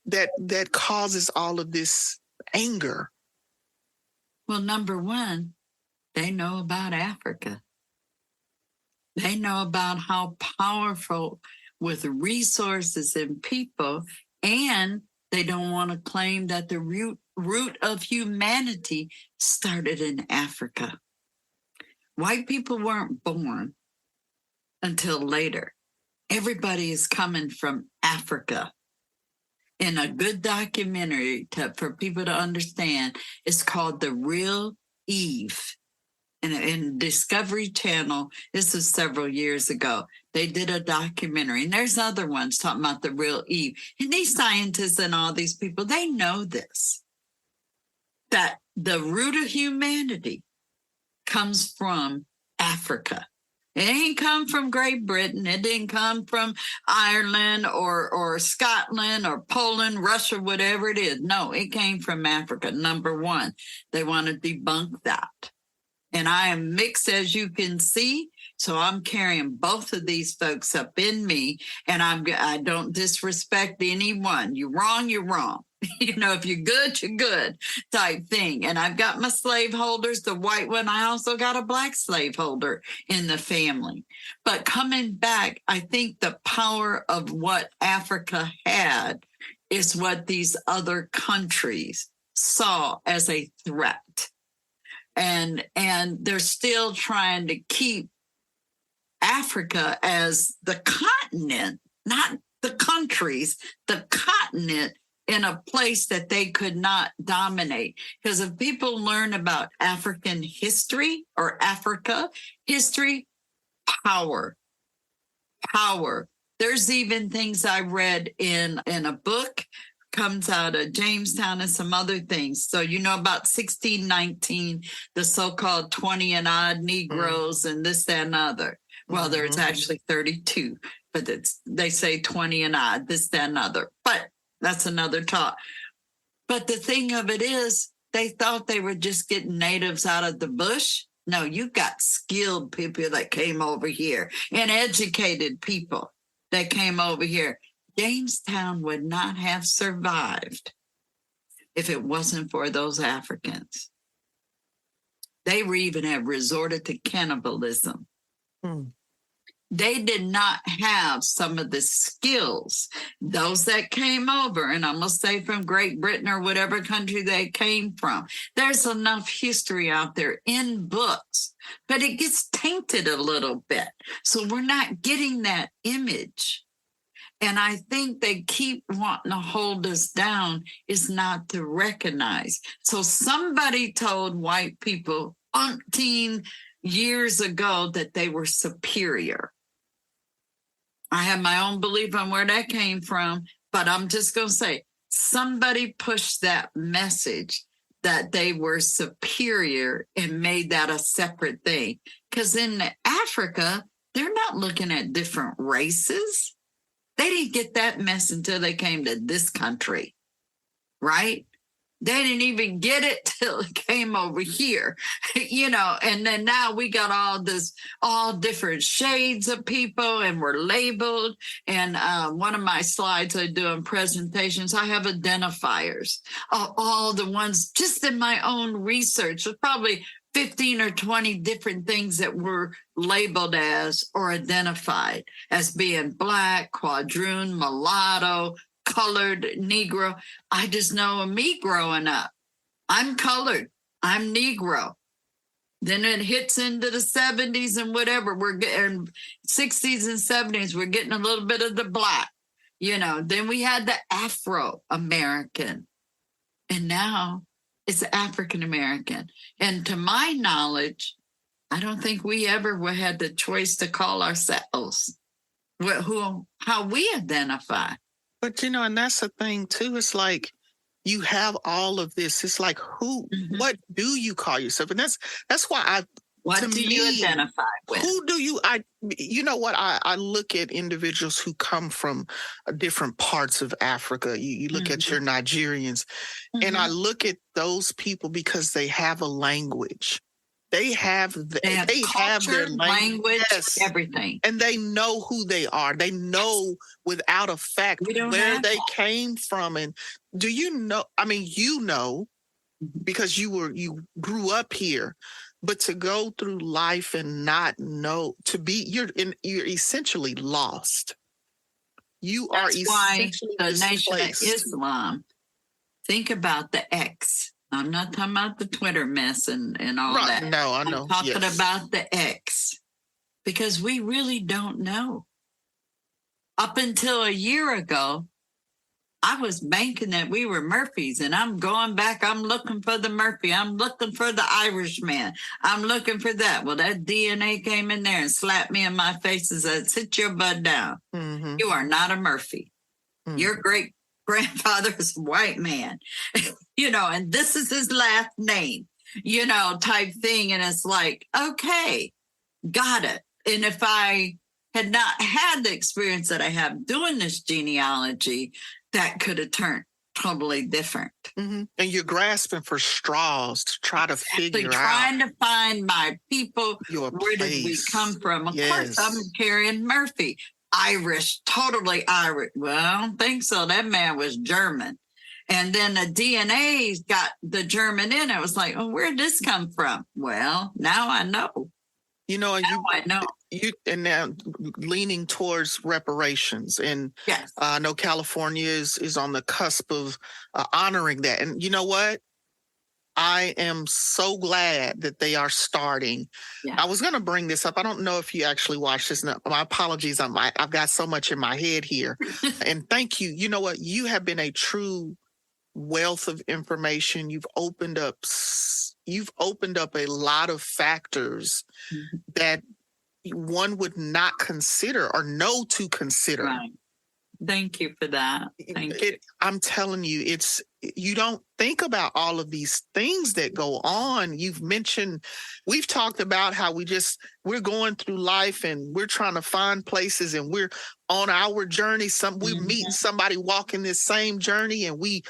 that causes all of this anger? Well, number one, they know about Africa. They know about how powerful with resources and people, and they don't want to claim that the root of humanity started in Africa. White people weren't born until later. Everybody is coming from Africa. In a good documentary for people to understand, it's called The Real Eve. In Discovery Channel, this was several years ago, they did a documentary, and there's other ones talking about the real Eve. And these scientists and all these people, they know this, that the root of humanity comes from Africa. It ain't come from Great Britain. It didn't come from Ireland or Scotland or Poland, Russia, whatever it is. No, it came from Africa. Number one, they want to debunk that. And I am mixed, as you can see. So I'm carrying both of these folks up in me, and I don't disrespect anyone. You're wrong, you're wrong. If you're good, you're good type thing. And I've got my slaveholders, the white one. I also got a black slaveholder in the family. But coming back, I think the power of what Africa had is what these other countries saw as a threat. And they're still trying to keep Africa as the continent, not the countries, the continent, in a place that they could not dominate. Because if people learn about African history or Africa history, power. There's even things I read in a book, comes out of Jamestown and some other things. So about 1619, the so-called 20 and odd Negroes and this, that, and other. Well, there's actually 32, but they say 20 and odd, this, that, and other. But that's another talk. But the thing of it is, they thought they were just getting natives out of the bush. No, you got skilled people that came over here and educated people that came over here. Jamestown would not have survived if it wasn't for those Africans. They would even have resorted to cannibalism. They did not have some of the skills. Those that came over, and I'm going to say from Great Britain or whatever country they came from, there's enough history out there in books, but it gets tainted a little bit. So we're not getting that image. And I think they keep wanting to hold us down is not to recognize. So somebody told white people umpteen years ago that they were superior. I have my own belief on where that came from, but I'm just going to say somebody pushed that message that they were superior and made that a separate thing. Because in Africa, they're not looking at different races. They didn't get that mess until they came to this country, right? They didn't even get it till it came over here, and then now we got all different shades of people, and we're labeled. And one of my slides I do in presentations, I have identifiers, all the ones just in my own research. There's probably 15 or 20 different things that were labeled as or identified as being Black, quadroon, mulatto, colored, Negro. I just know me growing up. I'm colored. I'm Negro. Then it hits into the 70s and whatever. We're getting 60s and 70s. We're getting a little bit of the Black. Then we had the Afro-American. And now it's African-American. And to my knowledge, I don't think we ever had the choice to call ourselves how we identify. But, and that's the thing, too. It's like you have all of this. It's like, what do you call yourself? And that's why What To do you me, identify with? who do you know what? I look at individuals who come from different parts of Africa. You look at your Nigerians, and I look at those people because they have a language. They have They have their culture, language, yes, everything. and they know who they are. They know without a fact We don't where have they that. came from. And do you know? I mean, you know, Mhm. because you grew up here, but to go through life and not know, you're essentially lost. You are That's why essentially the Nation of displaced. Islam, think about the X. I'm not talking about the Twitter mess and all Right? that. No, I I'm know. talking Yes. about the X because we really don't know. Up until a year ago, I was banking that we were Murphys, and I'm going back. I'm looking for the Murphy. I'm looking for the Irishman. I'm looking for that. Well, that DNA came in there and slapped me in my face and said, "Sit your butt down. Mm-hmm. You are not a Murphy. Mm-hmm. Your great grandfather is a white man, and this is his last name, type thing." And it's like, okay, got it. And if I had not had the experience that I have doing this genealogy, that could have turned totally different. Mm-hmm. And you're grasping for straws to try to figure trying out to find my people. your Where did we place. come from? Of Yes. course, I'm carrying Murphy. Irish, totally Irish. Well, I don't think so. That man was German. And then the DNA's got the German in it. It was like, oh, where'd this come from? Well, now I know. You know, and Now I know. you and now leaning towards reparations, and Yes. I know California is on the cusp of honoring that. And you know what? I am so glad that they are starting. Yeah. I was going to bring this up. I don't know if you actually watched this. No, my apologies. I've got so much in my head here. And thank you. You know what? You have been a true wealth of information. You've opened up a lot of factors that one would not consider or know to consider. Right. Thank you for that. Thank you. I'm telling you, you don't think about all of these things that go on. We've talked about how we're going through life and we're trying to find places and we're on our journey. We're meeting somebody walking this same journey, and we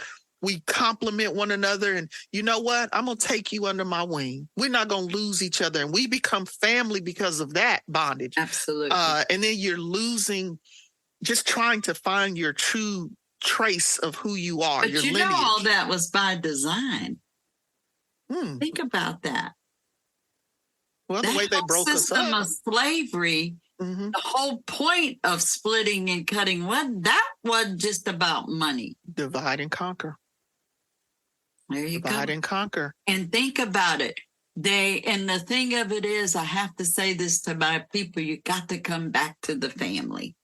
compliment one another. And you know what? I'm going to take you under my wing. We're not going to lose each other. And we become family because of that bondage. Absolutely. And then you're losing, just trying to find your true trace of who you are. But your you lineage. know, all that was by design. Think about that. Well, the way they broke us system up. of slavery, the whole point of splitting and cutting, that wasn't just about money. Divide and conquer. There you go. Divide and conquer. And think about it. And the thing of it is, I have to say this to my people, you got to come back to the family.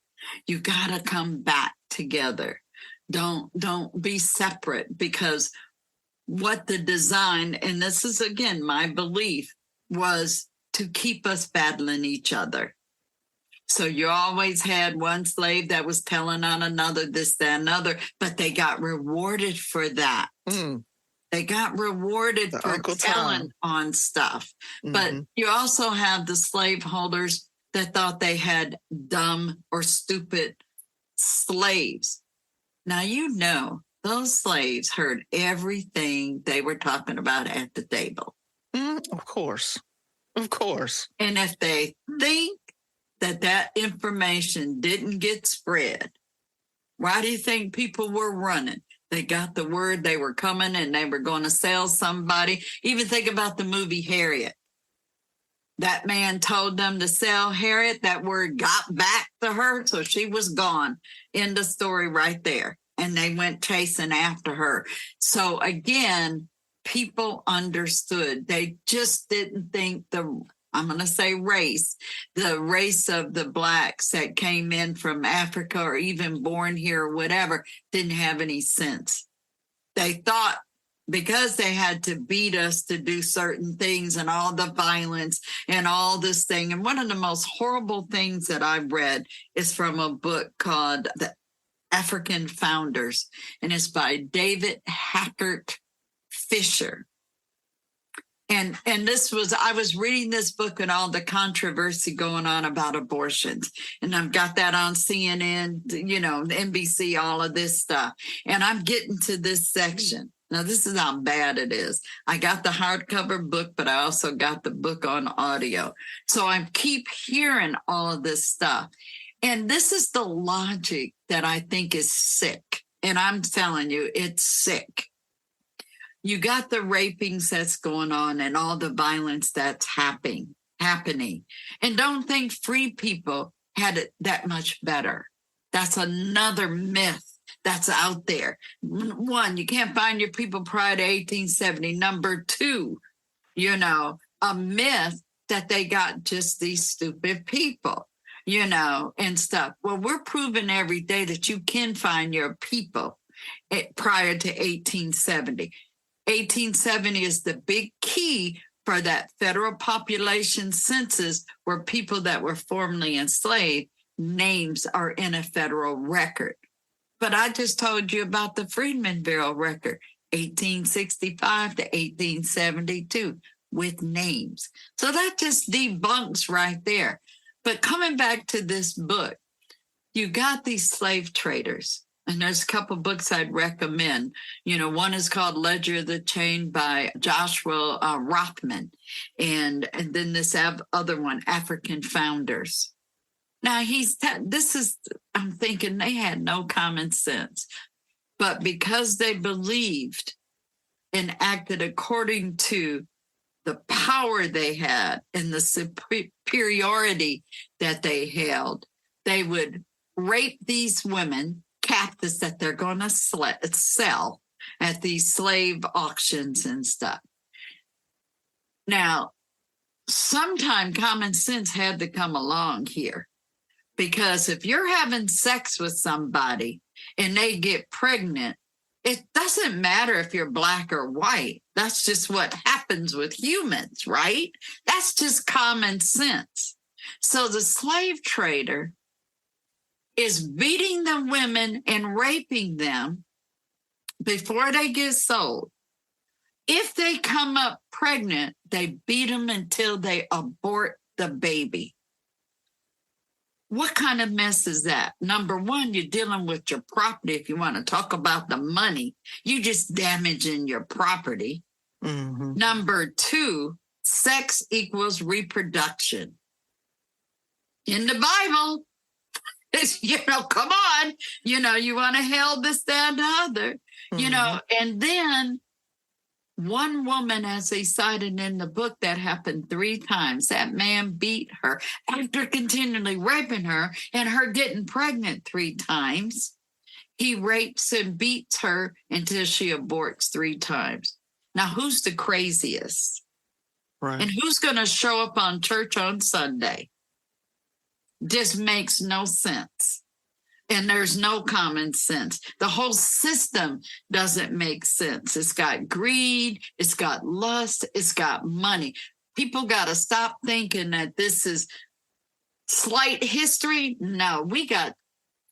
You got to come back together. Don't be separate, because what the design, and this is again my belief, was to keep us battling each other. So you always had one slave that was telling on another, this, that, another, but they got rewarded for that. They got rewarded for telling on stuff. But you also have the slaveholders that thought they had dumb or stupid slaves. Now, those slaves heard everything they were talking about at the table. Of course. Of course. And if they think that information didn't get spread, why do you think people were running? They got the word they were coming and they were going to sell somebody. Even think about the movie Harriet. That man told them to sell Harriet. That word got back to her, so she was gone. End of story right there. And they went chasing after her. So again, people understood. They just didn't think I'm going to say the race of the blacks that came in from Africa or even born here or whatever, didn't have any sense. They thought because they had to beat us to do certain things and all the violence and all this thing. And one of the most horrible things that I read is from a book called The African Founders, and it's by David Hackett Fisher. And I was reading this book and all the controversy going on about abortions. And I've got that on CNN, NBC, all of this stuff. And I'm getting to this section. Now, this is how bad it is. I got the hardcover book, but I also got the book on audio. So I keep hearing all of this stuff. And this is the logic that I think is sick. And I'm telling you, it's sick. You got the rapings that's going on and all the violence that's happening. And don't think free people had it that much better. That's another myth that's out there. One, you can't find your people prior to 1870. Number two, a myth that they got just these stupid people, and stuff. Well, we're proving every day that you can find your people prior to 1870. 1870 is the big key for that federal population census where people that were formerly enslaved, names are in a federal record. But I just told you about the Freedmen Bureau record, 1865 to 1872, with names. So that just debunks right there. But coming back to this book, you got these slave traders. And there's a couple books I'd recommend. One is called Ledger of the Chain by Joshua Rothman. And then this other one, African Founders. Now, I'm thinking they had no common sense. But because they believed and acted according to the power they had and the superiority that they held, they would rape these women, captives that they're going to sell at these slave auctions and stuff. Now, sometime common sense had to come along here, because if you're having sex with somebody and they get pregnant, it doesn't matter if you're black or white. That's just what happens with humans, right? That's just common sense. So the slave trader is beating the women and raping them before they get sold. If they come up pregnant, they beat them until they abort the baby. What kind of mess is that? Number one, you're dealing with your property. If you want to talk about the money, you're just damaging your property. Mm-hmm. Number two, sex equals reproduction. In the Bible, come on, you want to hell this, that, and the other, and then one woman, as they cited in the book, that happened 3 times. That man beat her after continually raping her and her getting pregnant 3 times. He rapes and beats her until she aborts 3 times. Now, who's the craziest? Right. And who's going to show up on church on Sunday? Just makes no sense. And there's no common sense. The whole system doesn't make sense. It's got greed, it's got lust, it's got money. People got to stop thinking that this is slight history. No, we got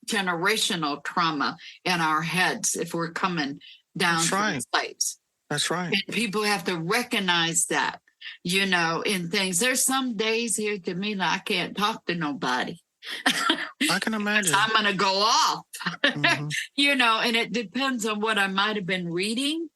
generational trauma in our heads if we're coming down from the slaves. That's right. And people have to recognize that, in things. There's some days here, Camila, I can't talk to nobody. I can imagine. I'm going to go off, Mm-hmm. And it depends on what I might have been reading.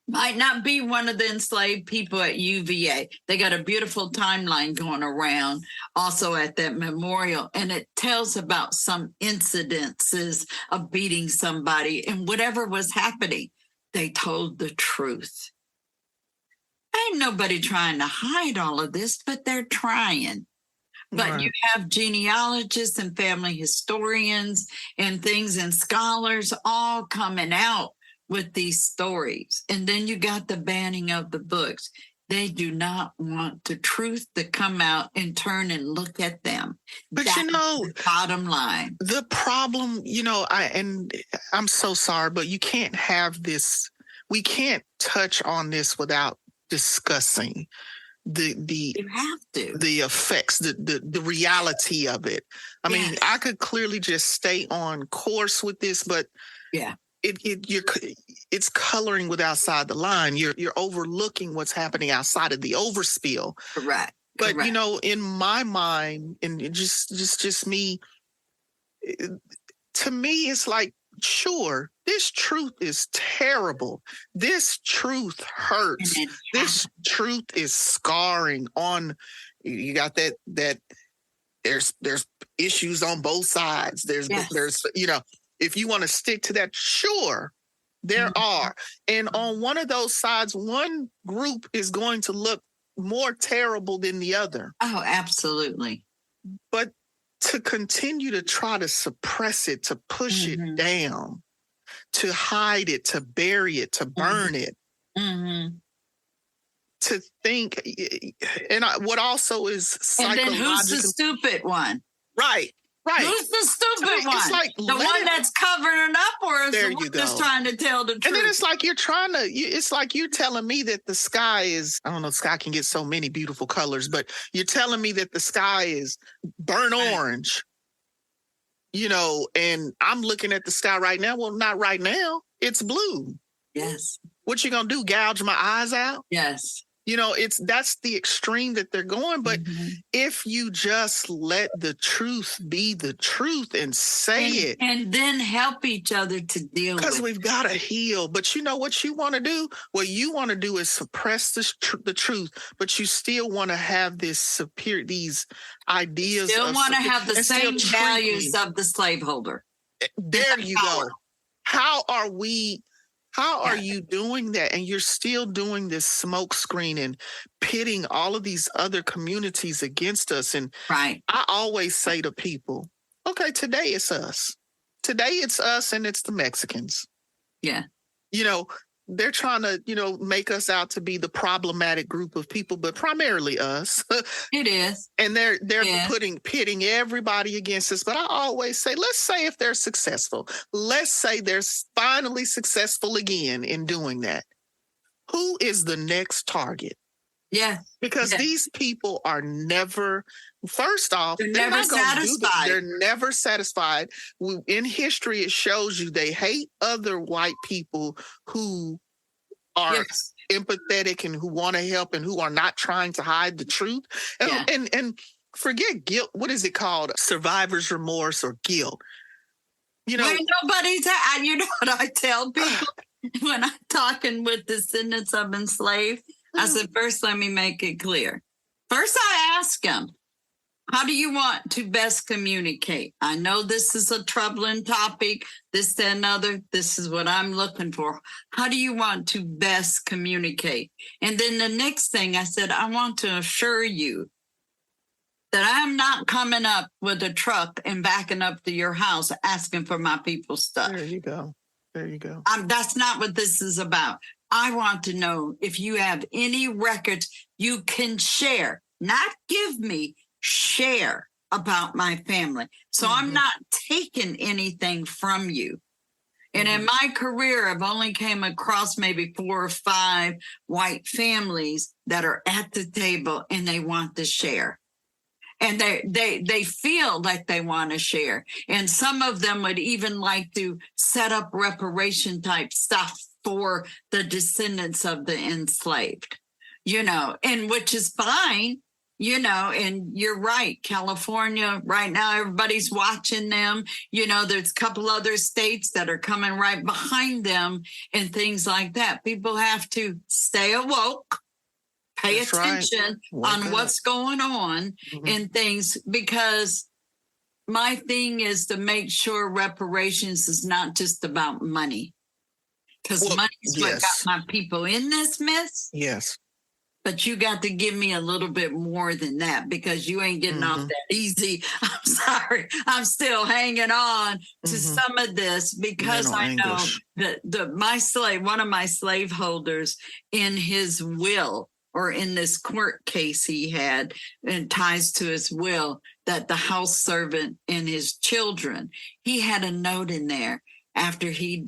Might not be one of the enslaved people at UVA. They got a beautiful timeline going around also at that memorial. And it tells about some incidences of beating somebody, and whatever was happening, they told the truth. Ain't nobody trying to hide all of this, but they're trying. But Right. you have genealogists and family historians and things, and scholars all coming out with these stories. And then you got the banning of the books. They do not want the truth to come out and turn and look at them. But That's the bottom line. The problem, I'm so sorry, but you can't have this. We can't touch on this without discussing You have to. the effects, the reality of it. I mean, I could clearly just stay on course with this, but Yeah. it's coloring with outside the line. You're overlooking what's happening outside of the overspill. Correct. But Correct. in my mind, and just me, to me, it's like, sure, this truth is terrible. This truth hurts. This truth is scarring on. You got that. There's issues on both sides. There's if you want to stick to that, sure, there are. And on one of those sides, one group is going to look more terrible than the other. Oh, absolutely. But to continue to try to suppress it, to push it down, to hide it, to bury it, to burn it, to think, what also is psychological. And then who's the stupid one? Right. Who's the stupid one? It's like, the one that's covering up, or is the one that's trying to tell the truth? And then it's like it's like you're telling me that the sky is, I don't know, the sky can get so many beautiful colors, but you're telling me that the sky is burnt orange, and I'm looking at the sky right now. Well, not right now. It's blue. Yes. What you gonna do? Gouge my eyes out? Yes. That's the extreme that they're going. But if you just let the truth be the truth and say it. And then help each other to deal with it. Because we've got to heal. But you know what you want to do? What you want to do is suppress the truth, but you still want to have these ideas. Still want to have the same values of the slaveholder. There you go. How are you doing that? And you're still doing this smoke screen and pitting all of these other communities against us. And I always say to people, okay, today it's us. Today it's us and it's the Mexicans. Yeah. They're trying to, make us out to be the problematic group of people, but primarily us. It is. And they're pitting everybody against us. But I always say, let's say if they're successful, let's say they're finally successful again in doing that. Who is the next target? Yeah. Because these people are never, first off, they're never satisfied. They're never satisfied. In history, it shows you they hate other white people who are empathetic and who want to help and who are not trying to hide the truth. And forget guilt. What is it called? Survivor's remorse or guilt. Nobody's, what I tell people when I'm talking with descendants of enslaved, I said, first, let me make it clear. First, I ask them, how do you want to best communicate? I know this is a troubling topic, this, that, and other. This is what I'm looking for. How do you want to best communicate? And then the next thing I said, I want to assure you that I'm not coming up with a truck and backing up to your house asking for my people's stuff. There you go. That's not what this is about. I want to know if you have any records you can share, not give me, share about my family. So I'm not taking anything from you. And in my career, I've only came across maybe 4 or 5 white families that are at the table and they want to share. And they feel like they want to share. And some of them would even like to set up reparation type stuff for the descendants of the enslaved, and which is fine, and you're right. California right now, everybody's watching them. There's a couple other states that are coming right behind them and things like that. People have to stay awoke. Pay attention on what's going on and things, because my thing is to make sure reparations is not just about money. Because money's what got my people in this mess. Yes. But you got to give me a little bit more than that, because you ain't getting off that easy. I'm sorry. I'm still hanging on to some of this because I know that one of my slaveholders in his will, or in this court case he had, and ties to his will, that the house servant and his children, he had a note in there after he,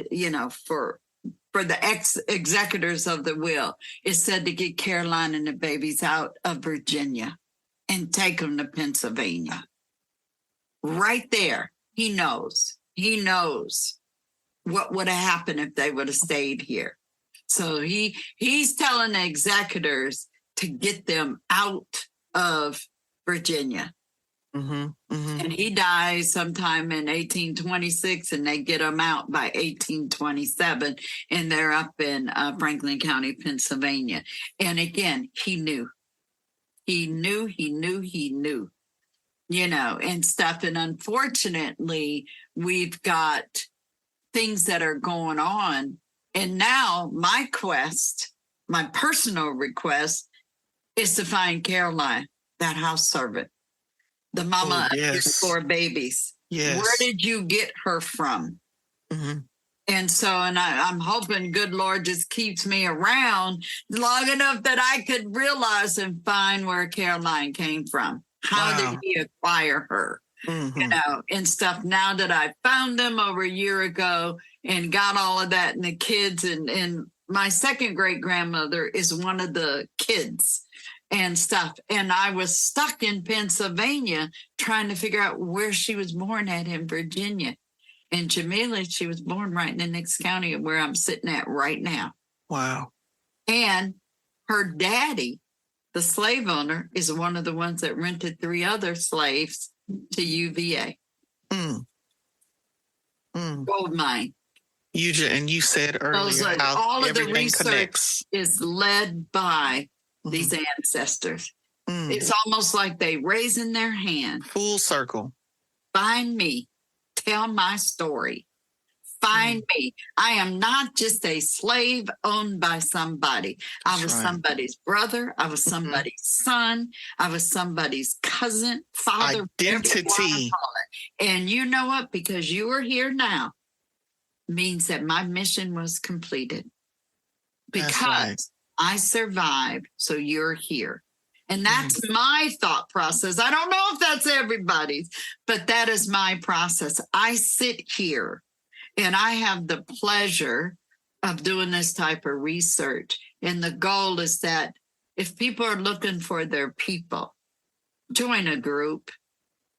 for the executors of the will, it said to get Caroline and the babies out of Virginia and take them to Pennsylvania. Right there, he knows. what would have happened if they would have stayed here. So he's telling the executors to get them out of Virginia. Mm-hmm. Mm-hmm. And he dies sometime in 1826, and they get him out by 1827, and they're up in Franklin County, Pennsylvania. And again, he knew, and stuff. And unfortunately, we've got things that are going on. And now my quest, my personal request, is to find Caroline, that house servant, the mama of your 4 babies. Yes. Where did you get her from? Mm-hmm. And so, I'm hoping good Lord just keeps me around long enough that I could realize and find where Caroline came from. How did he acquire her? Mm-hmm. And stuff. Now that I found them over a year ago and got all of that and the kids, and my second great grandmother is one of the kids and stuff. And I was stuck in Pennsylvania trying to figure out where she was born at in Virginia. And Jamila, she was born right in the next county of where I'm sitting at right now. Wow. And her daddy, the slave owner, is one of the ones that rented 3 other slaves to UVA. Gold mine. You said earlier how all of the research connects. is led by these ancestors. It's almost like they raise in their hand. Full circle. Find me. Tell my story. Find me. I am not just a slave owned by somebody. I was somebody's brother. I was somebody's son. I was somebody's cousin, father. Identity. And you know what? Because you are here now means that my mission was completed. Because I survived, so you're here. And that's my thought process. I don't know if that's everybody's, but that is my process. I sit here and I have the pleasure of doing this type of research. And the goal is that if people are looking for their people, join a group,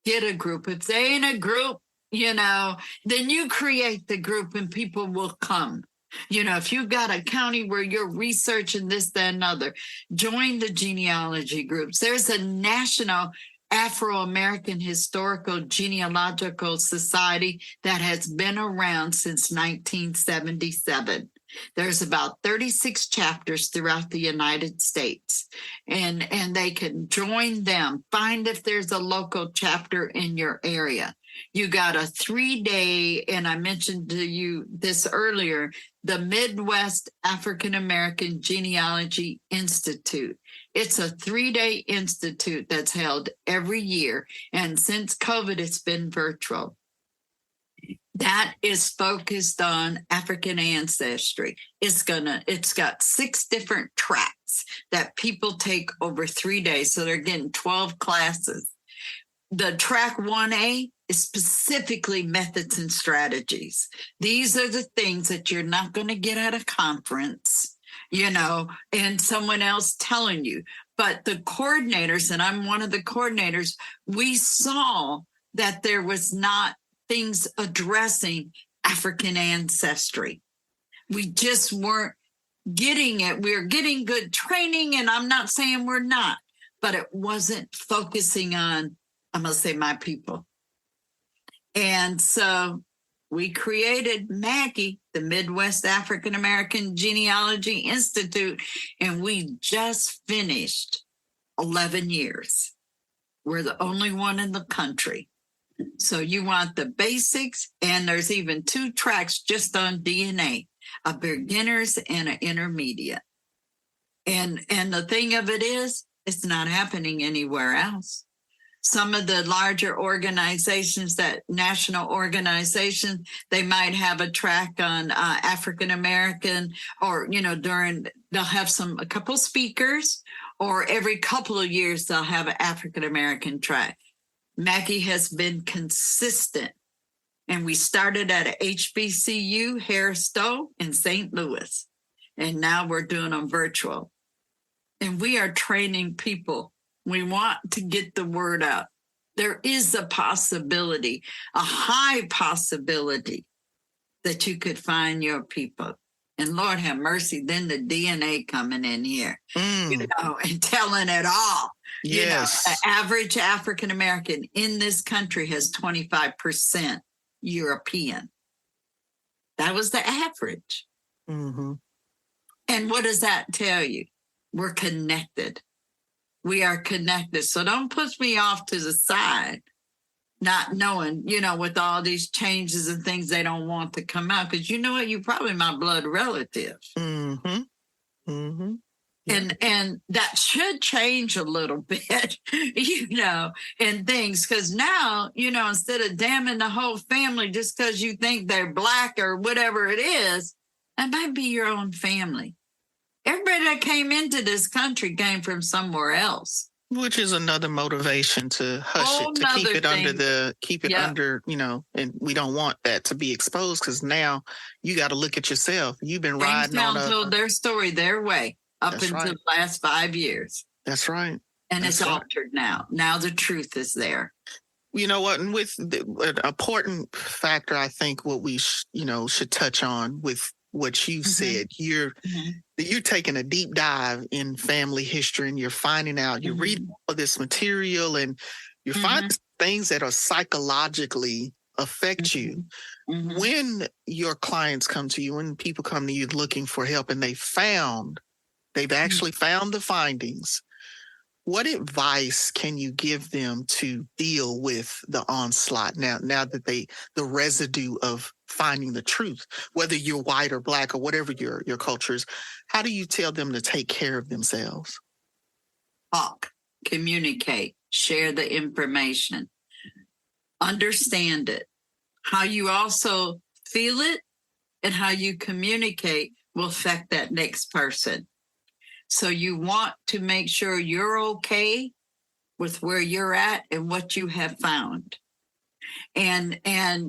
get a group. If they ain't a group, then you create the group and people will come. If you've got a county where you're researching this, that, and other, join the genealogy groups. There's a national Afro-American Historical Genealogical Society that has been around since 1977. There's about 36 chapters throughout the United States, and they can join them. Find if there's a local chapter in your area. You got a 3-day, and I mentioned to you this earlier, the Midwest African American Genealogy Institute. It's a 3-day institute that's held every year. And since COVID, it's been virtual. That is focused on African ancestry. It's got 6 different tracks that people take over 3 days. So they're getting 12 classes. The track 1A is specifically methods and strategies. These are the things that you're not going to get at a conference, and someone else telling you. But the coordinators, and I'm one of the coordinators, we saw that there was not things addressing African ancestry. We just weren't getting it. We're getting good training, and I'm not saying we're not, but it wasn't focusing on, I'm going to say, my people. And so we created Maggie, the Midwest African American Genealogy Institute, and we just finished 11 years. We're the only one in the country. So you want the basics, and there's even 2 tracks just on DNA, a beginner's and an intermediate. And the thing of it is, it's not happening anywhere else. Some of the larger organizations, that national organizations, they might have a track on African American, or they'll have a couple speakers, or every couple of years they'll have an African American track. Maggie has been consistent, and we started at a HBCU, Harris Stowe in St. Louis, and now we're doing them virtual. And we are training people. We want to get the word out. There is a possibility, a high possibility, that you could find your people. And Lord have mercy, then the DNA coming in here, and telling it all. Yes. The average African American in this country has 25% European. That was the average. Mm-hmm. And what does that tell you? We're connected. We are connected. So don't push me off to the side, not knowing, with all these changes and things they don't want to come out. Because you know what? You're probably my blood relative. Mm-hmm. Mm-hmm. Yeah. And that should change a little bit, in things. Because now, instead of damning the whole family just because you think they're Black or whatever it is, that might be your own family. Everybody that came into this country came from somewhere else. Which is another motivation to hush it, to keep it under, and we don't want that to be exposed, because now you got to look at yourself. You've been riding on told their story their way up until the last 5 years. That's right. And it's altered now. Now the truth is there. You know what? And with an important factor, I think what we should touch on with what you said, you're taking a deep dive in family history, and you're finding out, you're reading all this material, and you're finding things that are psychologically affect you. When your clients come to you, when people come to you looking for help, and they've actually found the findings, what advice can you give them to deal with the onslaught now that the residue of finding the truth, whether you're white or Black or whatever your culture is? How do you tell them to take care of themselves? Talk, communicate, share the information, understand it. How you also feel it and how you communicate will affect that next person. So you want to make sure you're okay with where you're at and what you have found. And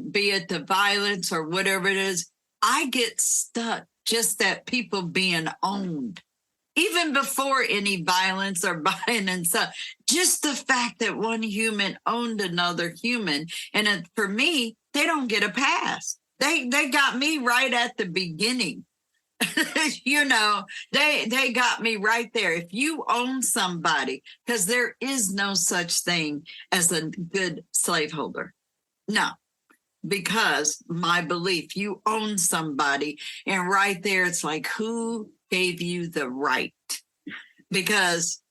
be it the violence or whatever it is, I get stuck just that people being owned. Even before any violence or buying and stuff, just the fact that one human owned another human. And for me, they don't get a pass. They got me right at the beginning. They got me right there. If you own somebody, because there is no such thing as a good slaveholder. No, because my belief, you own somebody, and right there, it's like, who gave you the right? Because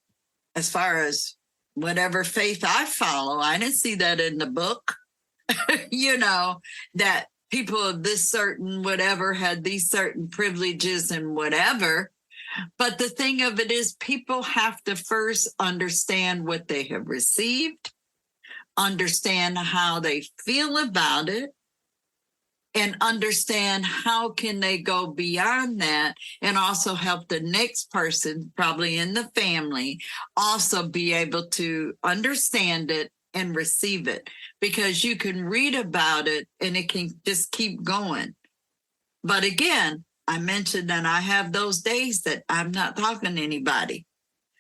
as far as whatever faith I follow, I didn't see that in the book, that people of this certain whatever had these certain privileges and whatever. But the thing of it is, people have to first understand what they have received, understand how they feel about it, and understand how can they go beyond that, and also help the next person, probably in the family, also be able to understand it and receive it. Because you can read about it and it can just keep going. But again, I mentioned that I have those days that I'm not talking to anybody.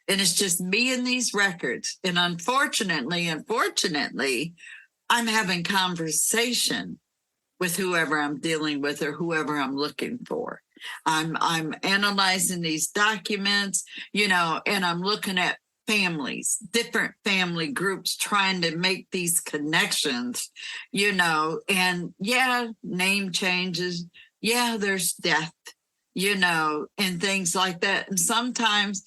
And it's just me and these records. And unfortunately, I'm having conversation with whoever I'm dealing with or whoever I'm looking for. I'm analyzing these documents, and I'm looking at families, different family groups, trying to make these connections, and name changes. Yeah, there's death, and things like that. And sometimes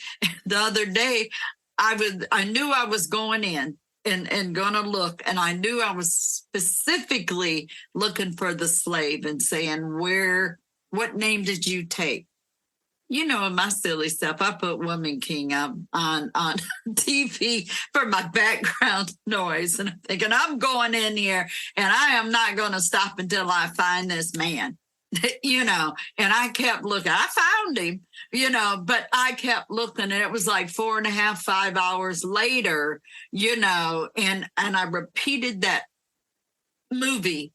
the other day I knew I was going in and going to look, and I knew I was specifically looking for the slave and saying, what name did you take? My silly stuff, I put Woman King up on TV for my background noise. And I'm thinking, I'm going in here and I am not going to stop until I find this man, and I kept looking. I found him, but I kept looking, and it was like 4.5, 5 hours later, and I repeated that movie,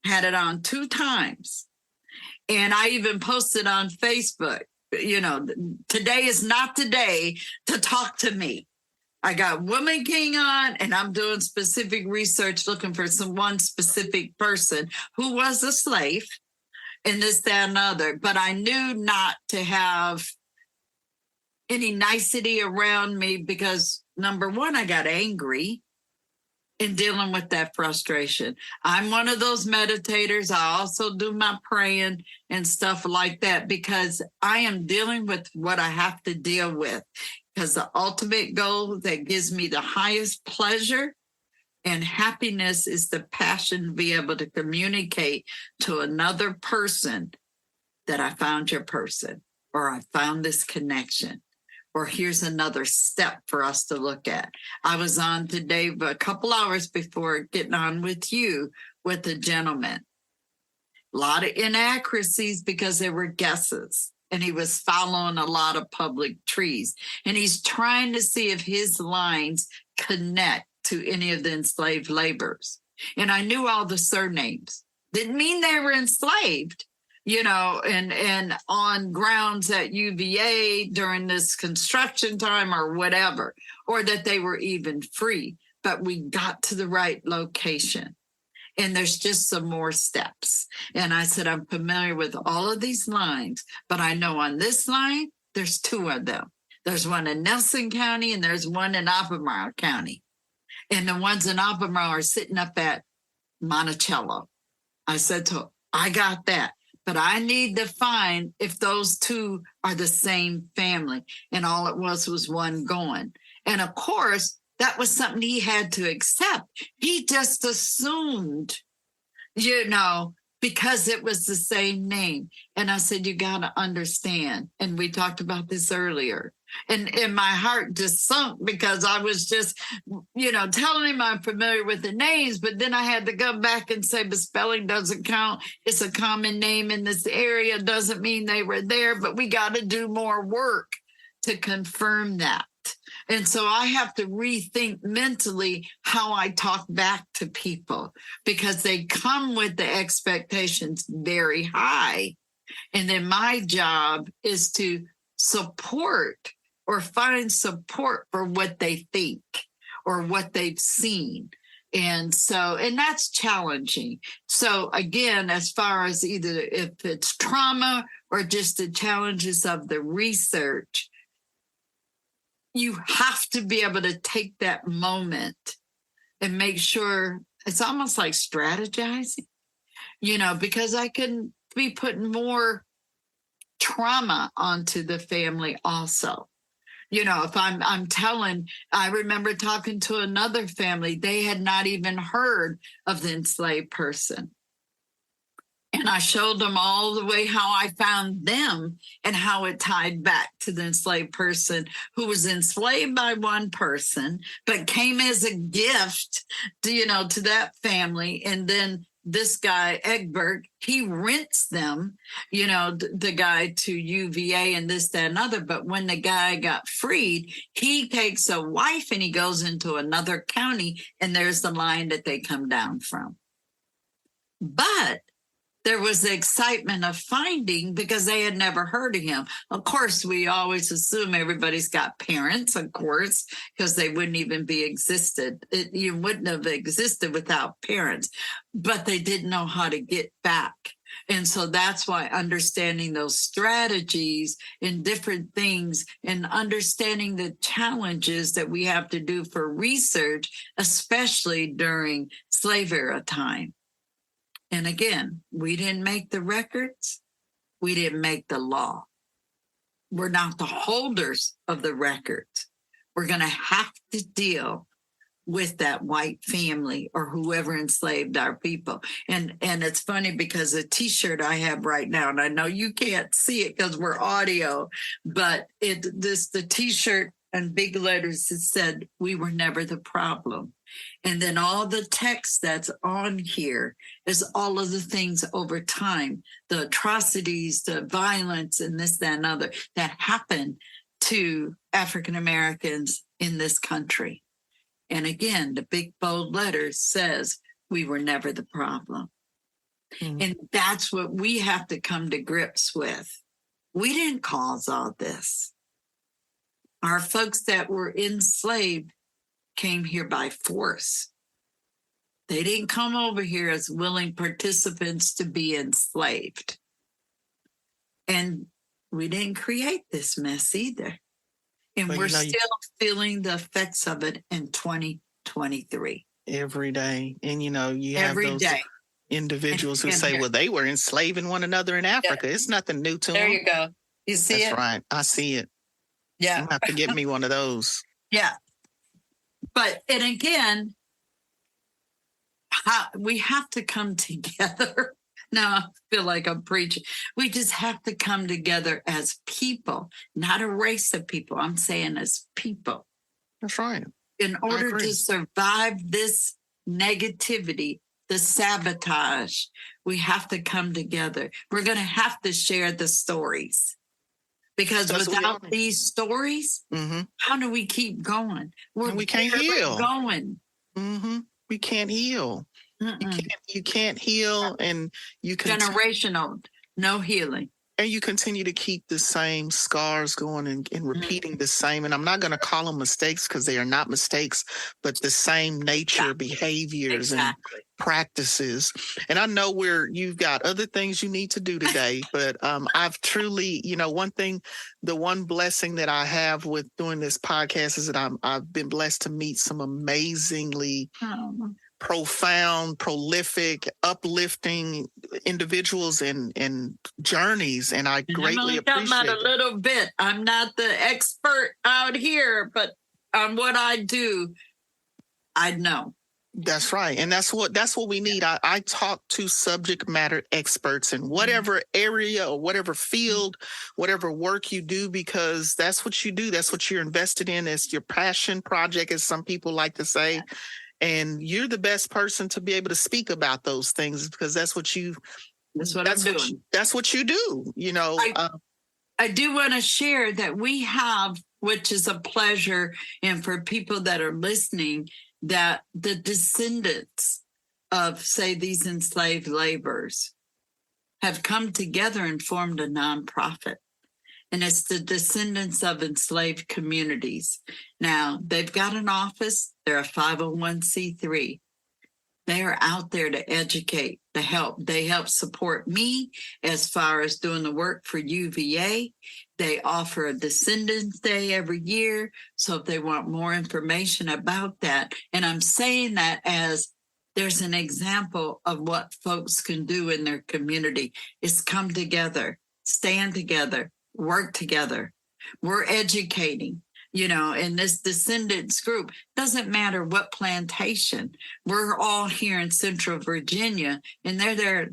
had it on 2 times. And I even posted on Facebook, today is not the day to talk to me. I got Woman King on, and I'm doing specific research looking for one specific person who was a slave, and this, that, and other. But I knew not to have any nicety around me because, number one, I got angry in dealing with that frustration. I'm one of those meditators. I also do my praying and stuff like that because I am dealing with what I have to deal with. Because the ultimate goal that gives me the highest pleasure and happiness is the passion to be able to communicate to another person that I found your person, or I found this connection, or here's another step for us to look at. I was on today a couple hours before getting on with you with a gentleman. A lot of inaccuracies because there were guesses, and he was following a lot of public trees. And he's trying to see if his lines connect to any of the enslaved laborers. And I knew all the surnames. Didn't mean they were enslaved, and on grounds at UVA during this construction time or whatever, or that they were even free. But we got to the right location. And there's just some more steps. And I said, I'm familiar with all of these lines, but I know on this line, there's two of them. There's one in Nelson County and there's one in Albemarle County. And the ones in Albemarle are sitting up at Monticello. I said to him, I got that. But I need to find if those two are the same family. And all it was one going. And of course, that was something he had to accept. He just assumed, because it was the same name. And I said, you got to understand. And we talked about this earlier. And my heart just sunk because I was just, telling him I'm familiar with the names. But then I had to come back and say, the spelling doesn't count. It's a common name in this area. Doesn't mean they were there. But we got to do more work to confirm that. And so I have to rethink mentally how I talk back to people because they come with the expectations very high. And then my job is to support or find support for what they think or what they've seen. And that's challenging. So again, as far as either if it's trauma or just the challenges of the research, you have to be able to take that moment and make sure it's almost like strategizing, because I can be putting more trauma onto the family also. If I remember talking to another family, they had not even heard of the enslaved person. And I showed them all the way how I found them and how it tied back to the enslaved person who was enslaved by one person, but came as a gift to that family. And then this guy, Egbert, he rents them, the guy to UVA and this, that, and other. But when the guy got freed, he takes a wife and he goes into another county, and there's the line that they come down from. But there was the excitement of finding because they had never heard of him. Of course, we always assume everybody's got parents, of course, because they wouldn't even be existed. You wouldn't have existed without parents, but they didn't know how to get back. And so that's why understanding those strategies in different things and understanding the challenges that we have to do for research, especially during slave era time. And again, we didn't make the records. We didn't make the law. We're not the holders of the records. We're going to have to deal with that white family or whoever enslaved our people. And it's funny because the T-shirt I have right now, and I know you can't see it because we're audio, but the T-shirt in big letters, it said, "We were never the problem." And then all the text that's on here is all of the things over time, the atrocities, the violence, and this, that, and other that happened to African Americans in this country. And again, the big bold letters says, we were never the problem. Mm-hmm. And that's what we have to come to grips with. We didn't cause all this. Our folks that were enslaved came here by force. They didn't come over here as willing participants to be enslaved. And we didn't create this mess either. And But we're still feeling the effects of it in 2023. Every day. And, you have Every those day. individuals who say, here. well, they were enslaving one another in Africa. It's nothing new to them. There you go. You see That's it? right. I see it. Yeah. I'm going to have to get me one of those. Yeah. But, and again, we have to come together. Now I feel like I'm preaching. We just have to come together as people, not a race of people. I'm saying as people. That's right. In order to survive this negativity, the sabotage, we have to come together. We're going to have to share the stories. Because without these stories, how do we keep going? We can't heal. Going. We can't heal. You can't heal, and you can generational, no healing. And you continue to keep the same scars going and repeating the same. And I'm not going to call them mistakes because they are not mistakes, but the same nature, behaviors, and practices. And I know you've got other things you need to do today, but I've truly, the one blessing that I have with doing this podcast is that I've been blessed to meet some amazingly profound, prolific, uplifting individuals and journeys, and I greatly appreciate it. A little bit. I'm not the expert out here, but on what I do, I know. That's right, and that's what we need. I talk to subject matter experts in whatever area or whatever field, whatever work you do, because that's what you do. That's what you're invested in. It's your passion project, as some people like to say. And you're the best person to be able to speak about those things because that's what I'm doing. That's what you do. I do want to share that we have, which is a pleasure, and for people that are listening, that the descendants of, say, these enslaved laborers have come together and formed a nonprofit. And it's the descendants of enslaved communities. Now, they've got an office. They're a 501c3. They are out there to educate, to help. They help support me as far as doing the work for UVA. They offer a Descendants Day every year. So if they want more information about that, and I'm saying that as there's an example of what folks can do in their community is come together, stand together, work together. We're educating, in this descendants group. Doesn't matter what plantation. We're all here in Central Virginia, and they're there.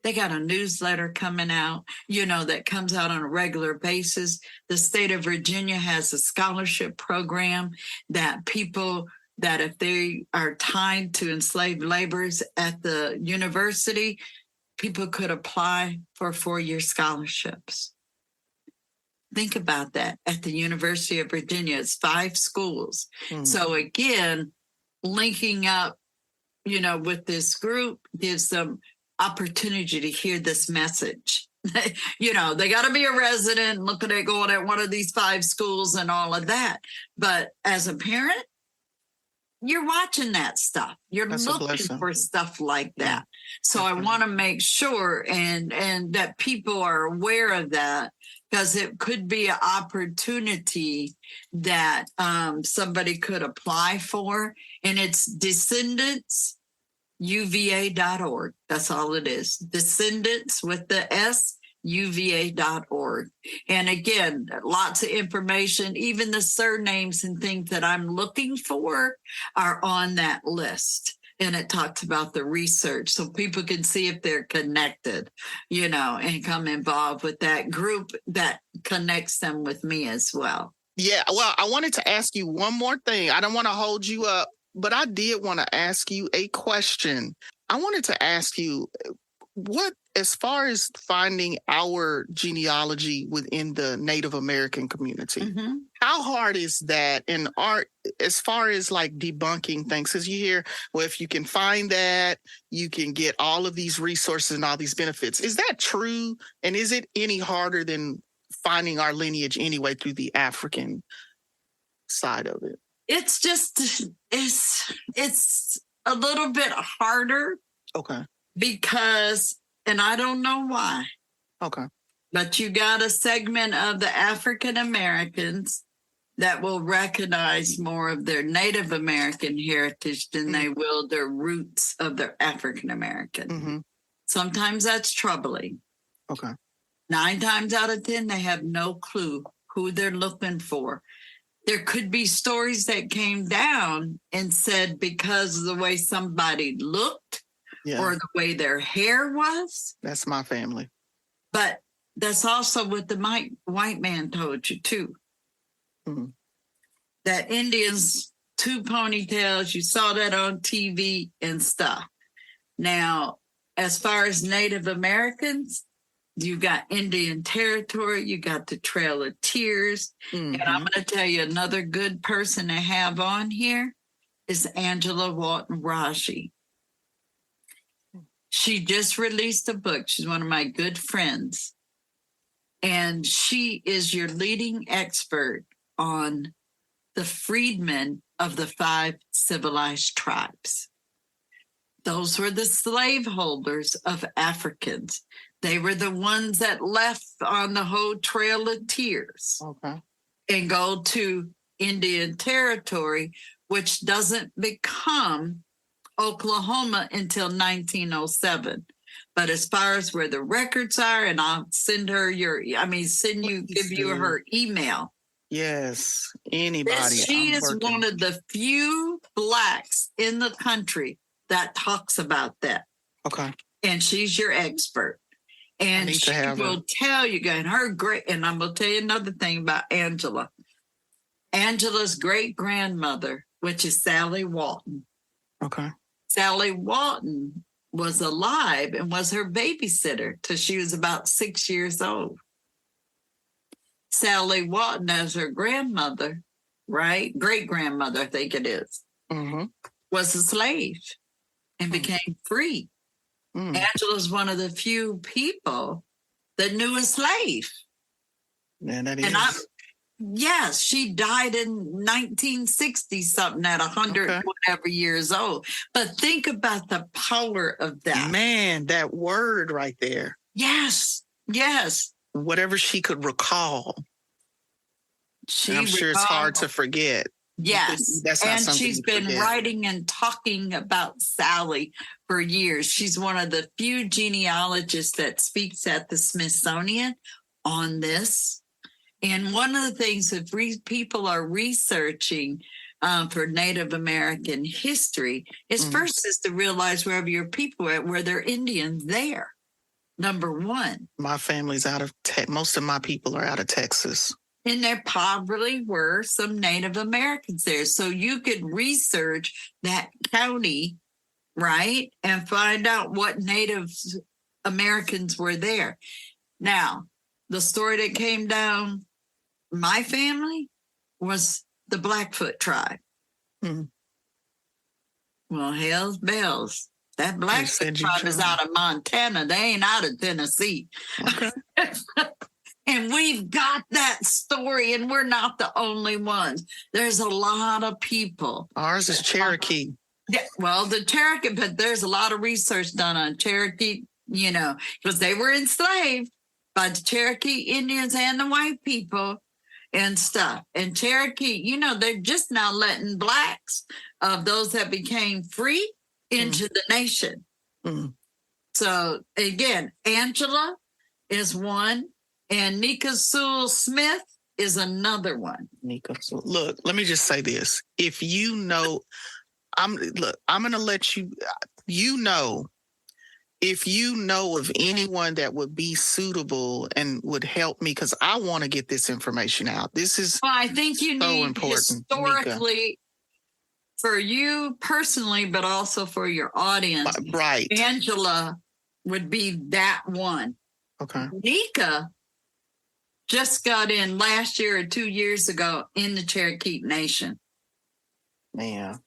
They got a newsletter coming out, that comes out on a regular basis. The state of Virginia has a scholarship program that people that if they are tied to enslaved laborers at the university, people could apply for 4-year scholarships. Think about that. At the University of Virginia, it's 5 schools. So again, linking up, with this group gives them opportunity to hear this message. They got to be a resident, looking at going at one of these 5 schools and all of that. But as a parent, you're watching that stuff. You're looking for stuff like that. So I want to make sure and that people are aware of that, because it could be an opportunity that somebody could apply for. And it's descendantsuva.org. That's all it is. Descendants with the S, uva.org. And again, lots of information, even the surnames and things that I'm looking for are on that list. And it talks about the research so people can see if they're connected, and come involved with that group that connects them with me as well. Yeah, well, I wanted to ask you one more thing. I don't want to hold you up, but I did want to ask you a question. I wanted to ask you, as far as finding our genealogy within the Native American community, how hard is that? And as far as like debunking things, because you hear, well, if you can find that, you can get all of these resources and all these benefits. Is that true? And is it any harder than finding our lineage anyway through the African side of it? It's just, it's a little bit harder. Okay. Because, and I don't know why. Okay. But you got a segment of the African Americans that will recognize more of their Native American heritage than they will their roots of their African American. Mm-hmm. Sometimes that's troubling. Okay. 9 times out of 10, they have no clue who they're looking for. There could be stories that came down and said because of the way somebody looked or the way their hair was. That's my family. But that's also what the white man told you, too. Mm-hmm. That Indians, 2 ponytails, you saw that on TV and stuff. Now, as far as Native Americans, you got Indian Territory, you got the Trail of Tears. Mm-hmm. And I'm going to tell you another good person to have on here is Angela Walton Raji. She just released a book. She's one of my good friends. And she is your leading expert on the freedmen of the 5 civilized tribes. Those were the slaveholders of Africans. They were the ones that left on the whole Trail of Tears and go to Indian Territory, which doesn't become Oklahoma until 1907. But as far as where the records are, and I'll send her give you her email. Yes, anybody. She is one of the few Blacks in the country that talks about that. Okay. And she's your expert. And she will tell you, and and I'm going to tell you another thing about Angela. Angela's great-grandmother, which is Sally Walton. Okay. Sally Walton was alive and was her babysitter till she was about 6 years old. Sally Walton, as her grandmother, right? Great-grandmother, I think it is, was a slave and became free. Angela's one of the few people that knew a slave. Man, that is. Yes, she died in 1960 something at 100 whatever years old. But think about the power of that. Man, that word right there. Yes. Whatever she could recall. I'm sure it's hard to forget. Yes. That's not and she's been writing and talking about Sally for years. She's one of the few genealogists that speaks at the Smithsonian on this. And one of the things that people are researching for Native American history is first is to realize wherever your people are, where they're Indians there. Number one. My family's out of most of my people are out of Texas. And there probably were some Native Americans there. So you could research that county, right? And find out what Native Americans were there. Now, the story that came down my family was the Blackfoot tribe. Well, hell's bells. That Blackfoot tribe is out of Montana. They ain't out of Tennessee. Okay. And we've got that story, and we're not the only ones. There's a lot of people. Ours is Cherokee. Yeah, well, the Cherokee, but there's a lot of research done on Cherokee, because they were enslaved by the Cherokee Indians and the white people and stuff. And Cherokee, they're just now letting Blacks of those that became free into the nation. So again, Angela is one, and Nika Sewell Smith is another one. Nika Sewell. Look, let me just say this. If I'm going to let you, if you know of anyone that would be suitable and would help me, because I want to get this information out. This is I think you so need important, historically, Nika. For you personally, but also for your audience. Right. Angela would be that one. Okay. Nika just got in last year or 2 years ago in the Cherokee Nation. Man.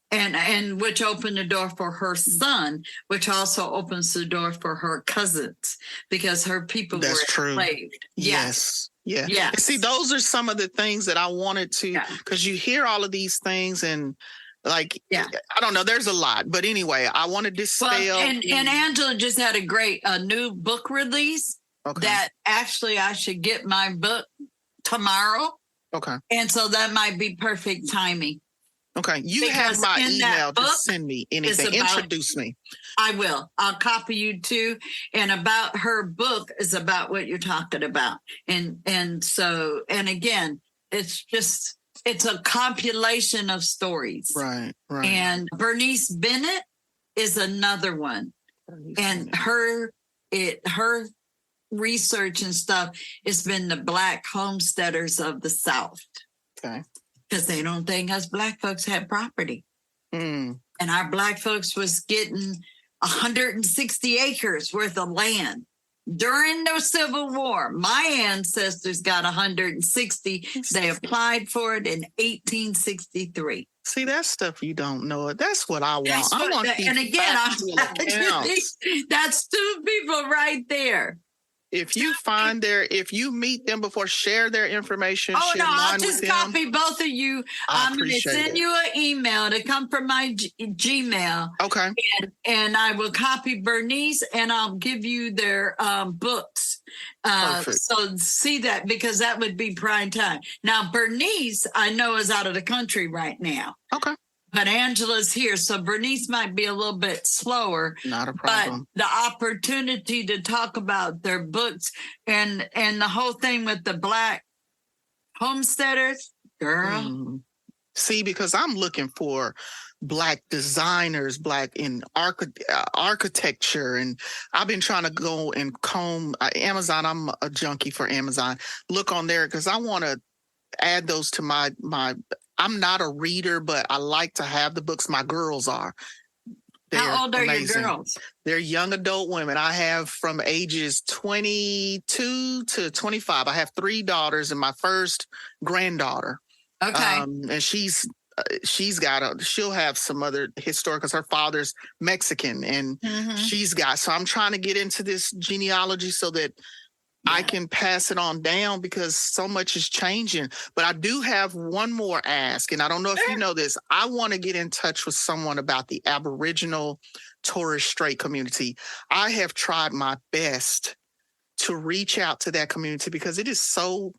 And which opened the door for her son, which also opens the door for her cousins, because her people were enslaved. Yes. Yeah. Yes. And see, those are some of the things that I wanted to, because you hear all of these things and I don't know, there's a lot. But anyway, I want to dispel. And Angela just had a great new book release. Okay. that actually I should get my book tomorrow. Okay. And so that might be perfect timing. Okay. You have Because my in that email to book send me anything. is about- Introduce me. I will. I'll copy you too. And about her book is about what you're talking about. And so, and again, it's a compilation of stories. Right. Right. And Bernice Bennett is another one. And her research and stuff has been the Black homesteaders of the South. Okay. Because they don't think us Black folks had property. Mm. And our Black folks was getting 160 acres worth of land during the Civil War. My ancestors got 160. They applied for it in 1863. See, that stuff you don't know. That's what I want. And again, that's two people right there. If you meet them before, share their information. Oh, share no, I'll mine just with them. copy both of you. I'm going to send you an email to come from my Gmail. Okay. And I will copy Bernice and I'll give you their books. So see that, because that would be prime time. Now, Bernice, I know, is out of the country right now. Okay. But Angela's here, so Bernice might be a little bit slower. Not a problem. But the opportunity to talk about their books and the whole thing with the Black homesteaders, girl. Mm. See, because I'm looking for Black designers, Black in architecture, and I've been trying to go and comb Amazon. I'm a junkie for Amazon. Look on there because I want to add those to my. I'm not a reader, but I like to have the books. My girls are. How old are amazing. your girls? They're young adult women. I have from ages 22 to 25. I have 3 daughters and my first granddaughter. Okay. And she'll have some other historic, because her father's Mexican, and so I'm trying to get into this genealogy so that I can pass it on down, because so much is changing. But I do have one more ask, and I don't know if you know this. I want to get in touch with someone about the Aboriginal Torres Strait community. I have tried my best to reach out to that community because it is so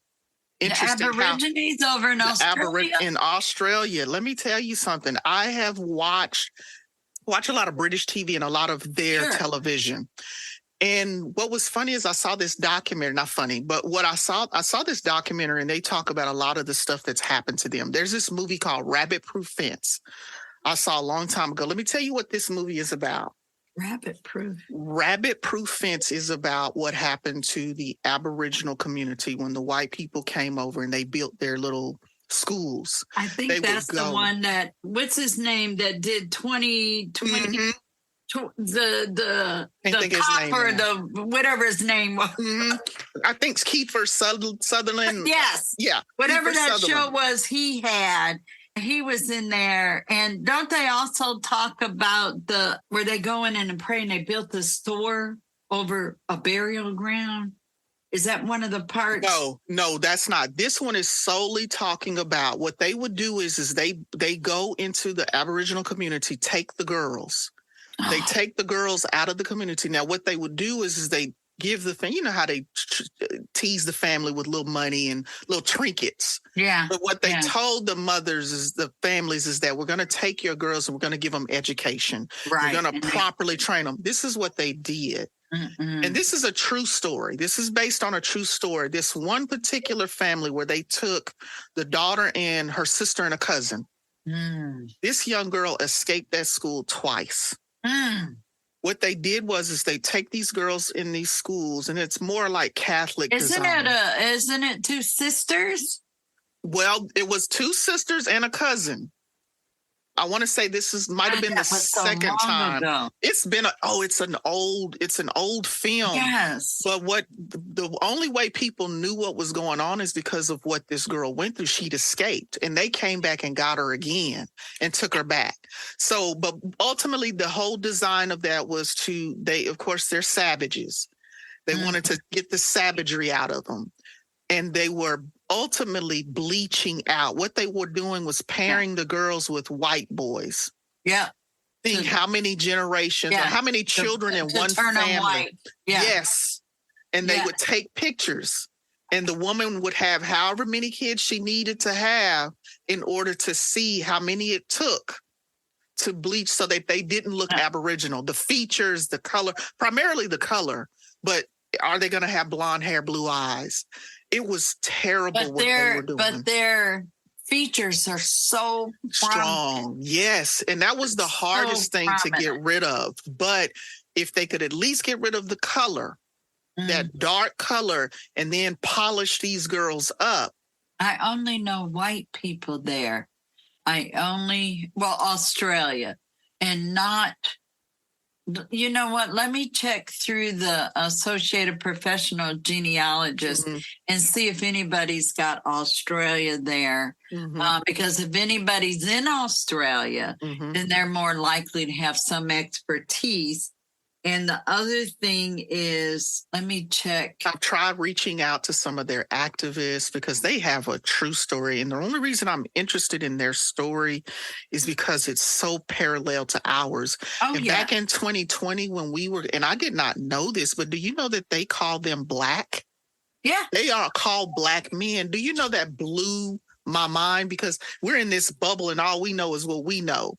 interesting. The Aborigines over in Australia. In Australia, let me tell you something. I have watch a lot of British TV and a lot of their television. And what was funny is I saw this documentary, not funny, but what I saw this documentary, and they talk about a lot of the stuff that's happened to them. There's this movie called Rabbit Proof Fence I saw a long time ago. Let me tell you what this movie is about. Rabbit Proof Fence is about what happened to the Aboriginal community when the white people came over and they built their little schools. I think that's the one that, what's his name, that did 2020. The cop or the whatever his name was. I think it's Kiefer Sutherland. Yes. Yeah. Whatever Kiefer that Sutherland. show was, he was in there. And don't they also talk about where they go in and pray and they built the store over a burial ground? Is that one of the parts? No, that's not. This one is solely talking about what they would do is they go into the Aboriginal community, take the girls. They take the girls out of the community. Now, what they would do is they give the thing, you know how they tease the family with little money and little trinkets. Yeah. But what they told the mothers, the families, is that we're going to take your girls and we're going to give them education. Right. We're going to properly train them. This is what they did. And this is a true story. This is based on a true story. This one particular family where they took the daughter and her sister and a cousin. This young girl escaped that school twice. What they did was they take these girls in these schools, and it's more like Catholic Isn't design. Isn't it 2 sisters? Well, it was 2 sisters and a cousin. I want to say might have been the second time. Ago. It's been it's an old film. Yes. But what the only way people knew what was going on is because of what this girl went through. She'd escaped, and they came back and got her again and took her back. So, but ultimately the whole design of that was of course, they're savages. They wanted to get the savagery out of them. And they were ultimately bleaching out. What they were doing was pairing the girls with white boys. Yeah. Think how many generations or how many children in one family. White. Yeah. Yes. and they would take pictures. And the woman would have however many kids she needed to have in order to see how many it took to bleach so that they didn't look Aboriginal. The features, the color, primarily the color, but are they going to have blonde hair, blue eyes? It was terrible what they were doing. But their features are so strong. Yes. And that was the hardest thing to get rid of. But if they could at least get rid of the color, that dark color, and then polish these girls up. I only know white people there. Australia, and not, you know what? Let me check through the Associated Professional Genealogists and see if anybody's got Australia there. Because if anybody's in Australia, then they're more likely to have some expertise. And the other thing is, let me check. I've tried reaching out to some of their activists because they have a true story. And the only reason I'm interested in their story is because it's so parallel to ours. Back in 2020, when we were, and I did not know this, but do you know that they call them Black? Yeah. They are called Black men. Do you know that blew my mind? Because we're in this bubble and all we know is what we know.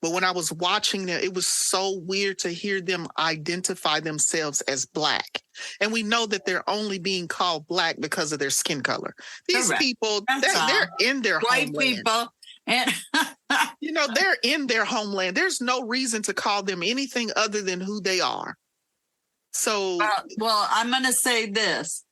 But when I was watching them, it was so weird to hear them identify themselves as Black. And we know that they're only being called Black because of their skin color. These people, they're in their homeland. White people. And they're in their homeland. There's no reason to call them anything other than who they are. So. Well, I'm going to say this.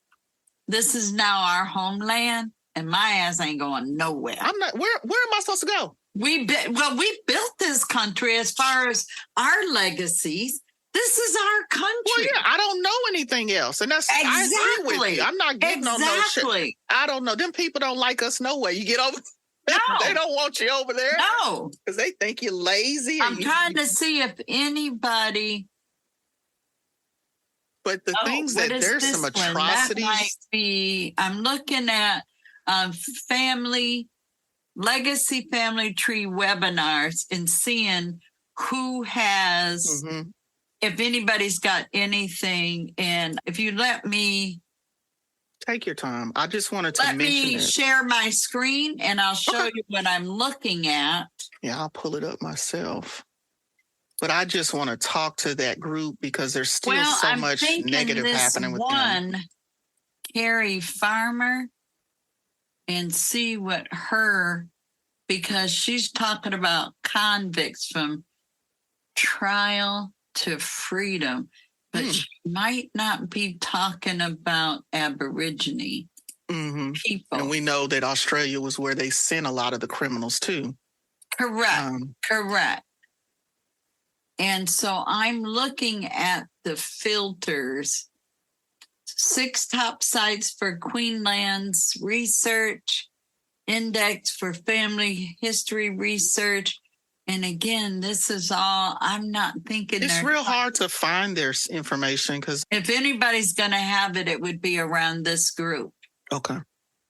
This is now our homeland, and my ass ain't going nowhere. I'm not. Where am I supposed to go? We built this country as far as our legacies. This is our country. Well, yeah, I don't know anything else. And that's exactly. I agree with you. I'm not getting on no shit. I don't know. Them people don't like us no way. You get over there. No. They don't want you over there. No. Because they think you're lazy. I'm trying to see if anybody. But the things that there's some atrocities. That might be, I'm looking at legacy family tree webinars and seeing who has, if anybody's got anything. And if you let me take your time, I just wanted to mention it. Let me share my screen and I'll show you what I'm looking at. Yeah, I'll pull it up myself. But I just want to talk to that group because there's still so much negative happening with them. Carrie Farmer, and see what because she's talking about convicts from trial to freedom, but she might not be talking about Aborigine people. And we know that Australia was where they sent a lot of the criminals too. Correct. And so I'm looking at the filters. 6 top sites for Queensland's research, index for family history research. And again, this is all, I'm not thinking. It's real hard to find their information because if anybody's going to have it, it would be around this group. Okay.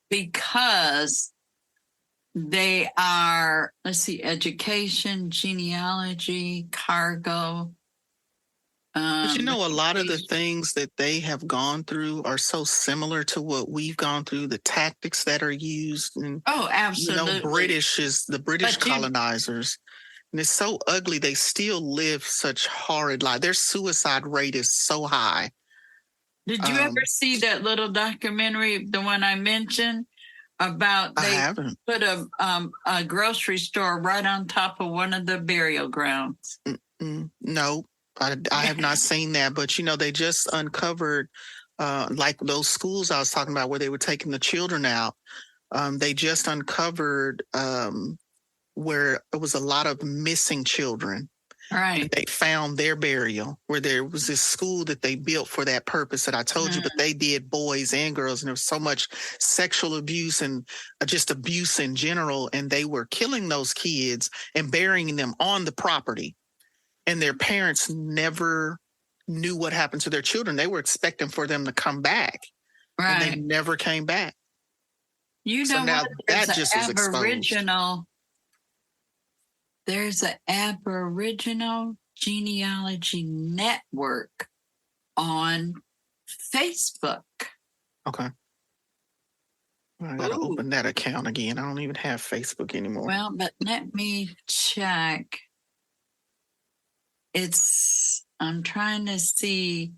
Because they are, let's see, education, genealogy, cargo. But a lot of the things that they have gone through are so similar to what we've gone through, the tactics that are used. And, absolutely. The British colonizers. And it's so ugly. They still live such horrid lives. Their suicide rate is so high. Did you ever see that little documentary, the one I mentioned, about I haven't. Put a grocery store right on top of one of the burial grounds? No. I have not seen that, but they just uncovered like those schools I was talking about where they were taking the children out. They just uncovered where it was a lot of missing children. Right. They found their burial where there was this school that they built for that purpose that I told you, but they did boys and girls, and there was so much sexual abuse and just abuse in general, and they were killing those kids and burying them on the property. And their parents never knew what happened to their children. They were expecting for them to come back. Right. And they never came back. So now that just is exposed. There's an Aboriginal genealogy network on Facebook. Okay. I got to Ooh. open that account again. I don't even have Facebook anymore. Well, but let me check. I'm trying to see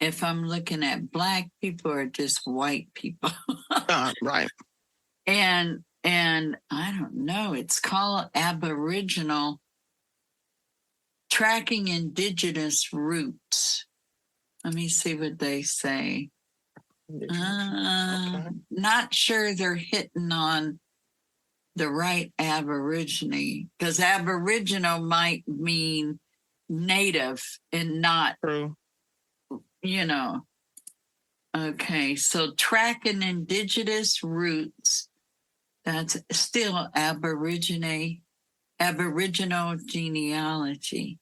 if I'm looking at Black people or just white people. Right. And I don't know. It's called Aboriginal Tracking Indigenous Roots. Let me see what they say. Okay. Not sure they're hitting on the right Aborigine, because Aboriginal might mean native and not, True. Okay, so tracking indigenous roots, that's still Aboriginal genealogy.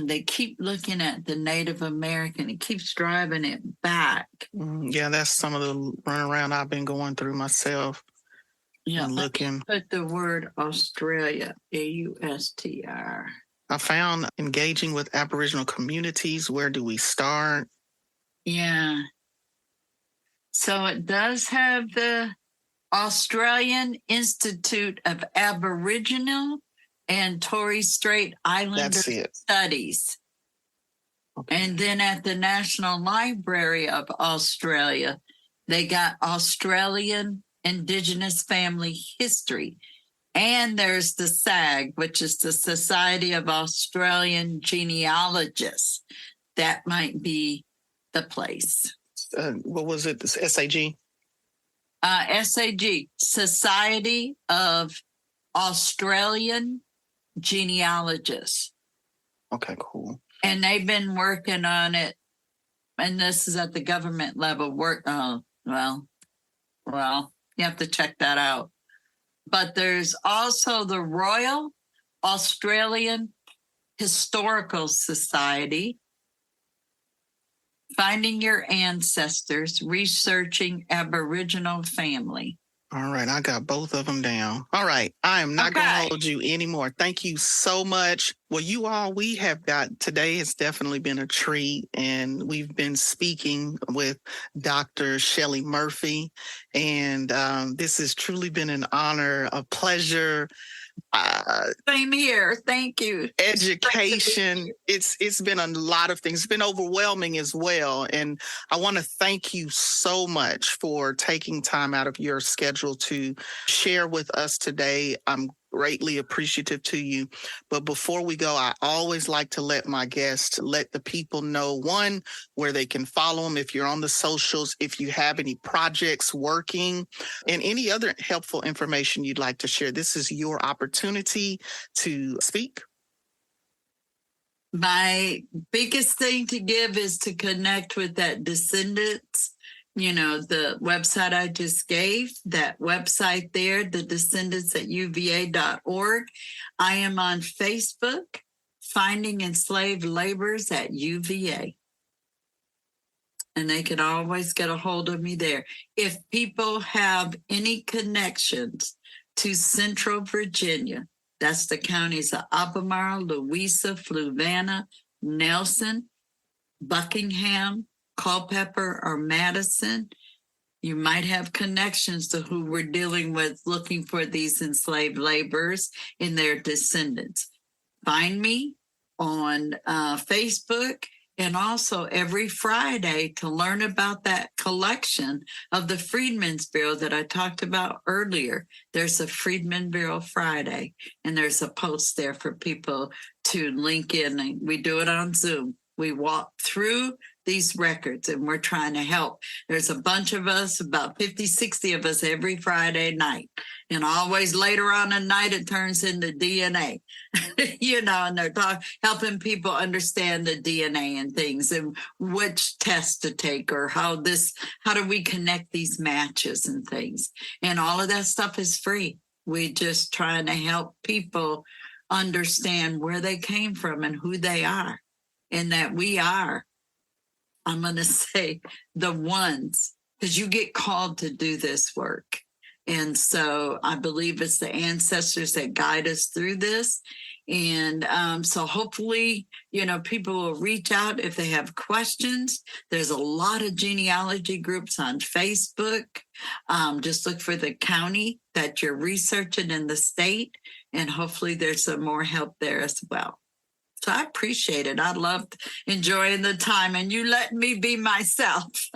They keep looking at the Native American. It keeps driving it back. Yeah, that's some of the runaround I've been going through myself. Yeah, and looking. Put the word Australia, AUSTR. I found engaging with Aboriginal communities. Where do we start? Yeah. So it does have the Australian Institute of Aboriginal and Torres Strait Islander Studies. Okay. And then at the National Library of Australia, they got Australian Indigenous Family History. And there's the SAG, which is the Society of Australian Genealogists. That might be the place. What was it? The SAG? SAG, Society of Australian Genealogists. Okay, cool. And they've been working on it, and this is at the government level. Well, you have to check that out. But there's also the Royal Australian Historical Society, Finding Your Ancestors, Researching Aboriginal Family. All right, I got both of them down. All right, I am not going to hold you anymore. Thank you so much. Well, you all, we have got, today has definitely been a treat, and we've been speaking with Dr. Shelley Murphy, and this has truly been an honor, a pleasure. Same here. Thank you. Education. It's been a lot of things. It's been overwhelming as well. And I want to thank you so much for taking time out of your schedule to share with us today. I'm greatly appreciative to you. But before we go, I always like to let my guests, let the people know, one, where they can follow them if you're on the socials, if you have any projects working, and any other helpful information you'd like to share. This is your opportunity to speak. My biggest thing to give is to connect with that Descendants, the website I just gave, that website there, the Descendants at UVA.org. I am on Facebook, Finding Enslaved Laborers at UVA. And they can always get a hold of me there. If people have any connections to Central Virginia, that's the counties of Albemarle, Louisa, Fluvanna, Nelson, Buckingham, Culpeper, or Madison. You might have connections to who we're dealing with looking for these enslaved laborers and their descendants. Find me on Facebook, and also every Friday to learn about that collection of the Freedmen's Bureau that I talked about earlier. There's a Freedmen Bureau Friday, and there's a post there for people to link in. And we do it on Zoom. We walk through these records, and we're trying to help. There's a bunch of us, about 50, 60 of us every Friday night. And always later on at night, it turns into DNA, and they're helping people understand the DNA and things, and which tests to take, or how do we connect these matches and things. And all of that stuff is free. We're just trying to help people understand where they came from and who they are, and that we are, I'm going to say, the ones, because you get called to do this work. And so I believe it's the ancestors that guide us through this. And so hopefully, people will reach out if they have questions. There's a lot of genealogy groups on Facebook. Just look for the county that you're researching in the state, and hopefully there's some more help there as well. So I appreciate it. I loved enjoying the time, and you let me be myself.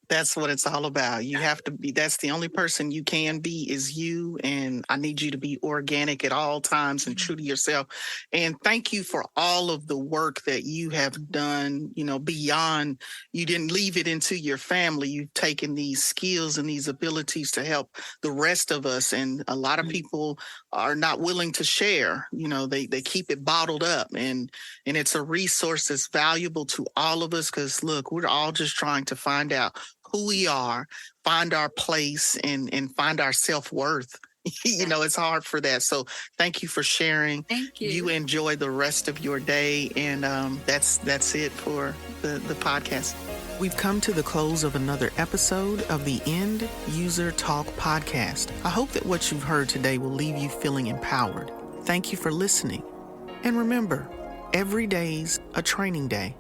That's what it's all about. You have to be, that's the only person you can be is you. And I need you to be organic at all times and true to yourself. And thank you for all of the work that you have done, beyond, you didn't leave it into your family. You've taken these skills and these abilities to help the rest of us. And a lot of people are not willing to share, they keep it bottled up, and it's a resource that's valuable to all of us. Cause look, we're all just trying to find out who we are, find our place, and find our self-worth. It's hard for that. So thank you for sharing. Thank you. You enjoy the rest of your day. And that's it for the podcast. We've come to the close of another episode of the End User Talk podcast. I hope that what you've heard today will leave you feeling empowered. Thank you for listening. And remember, every day's a training day.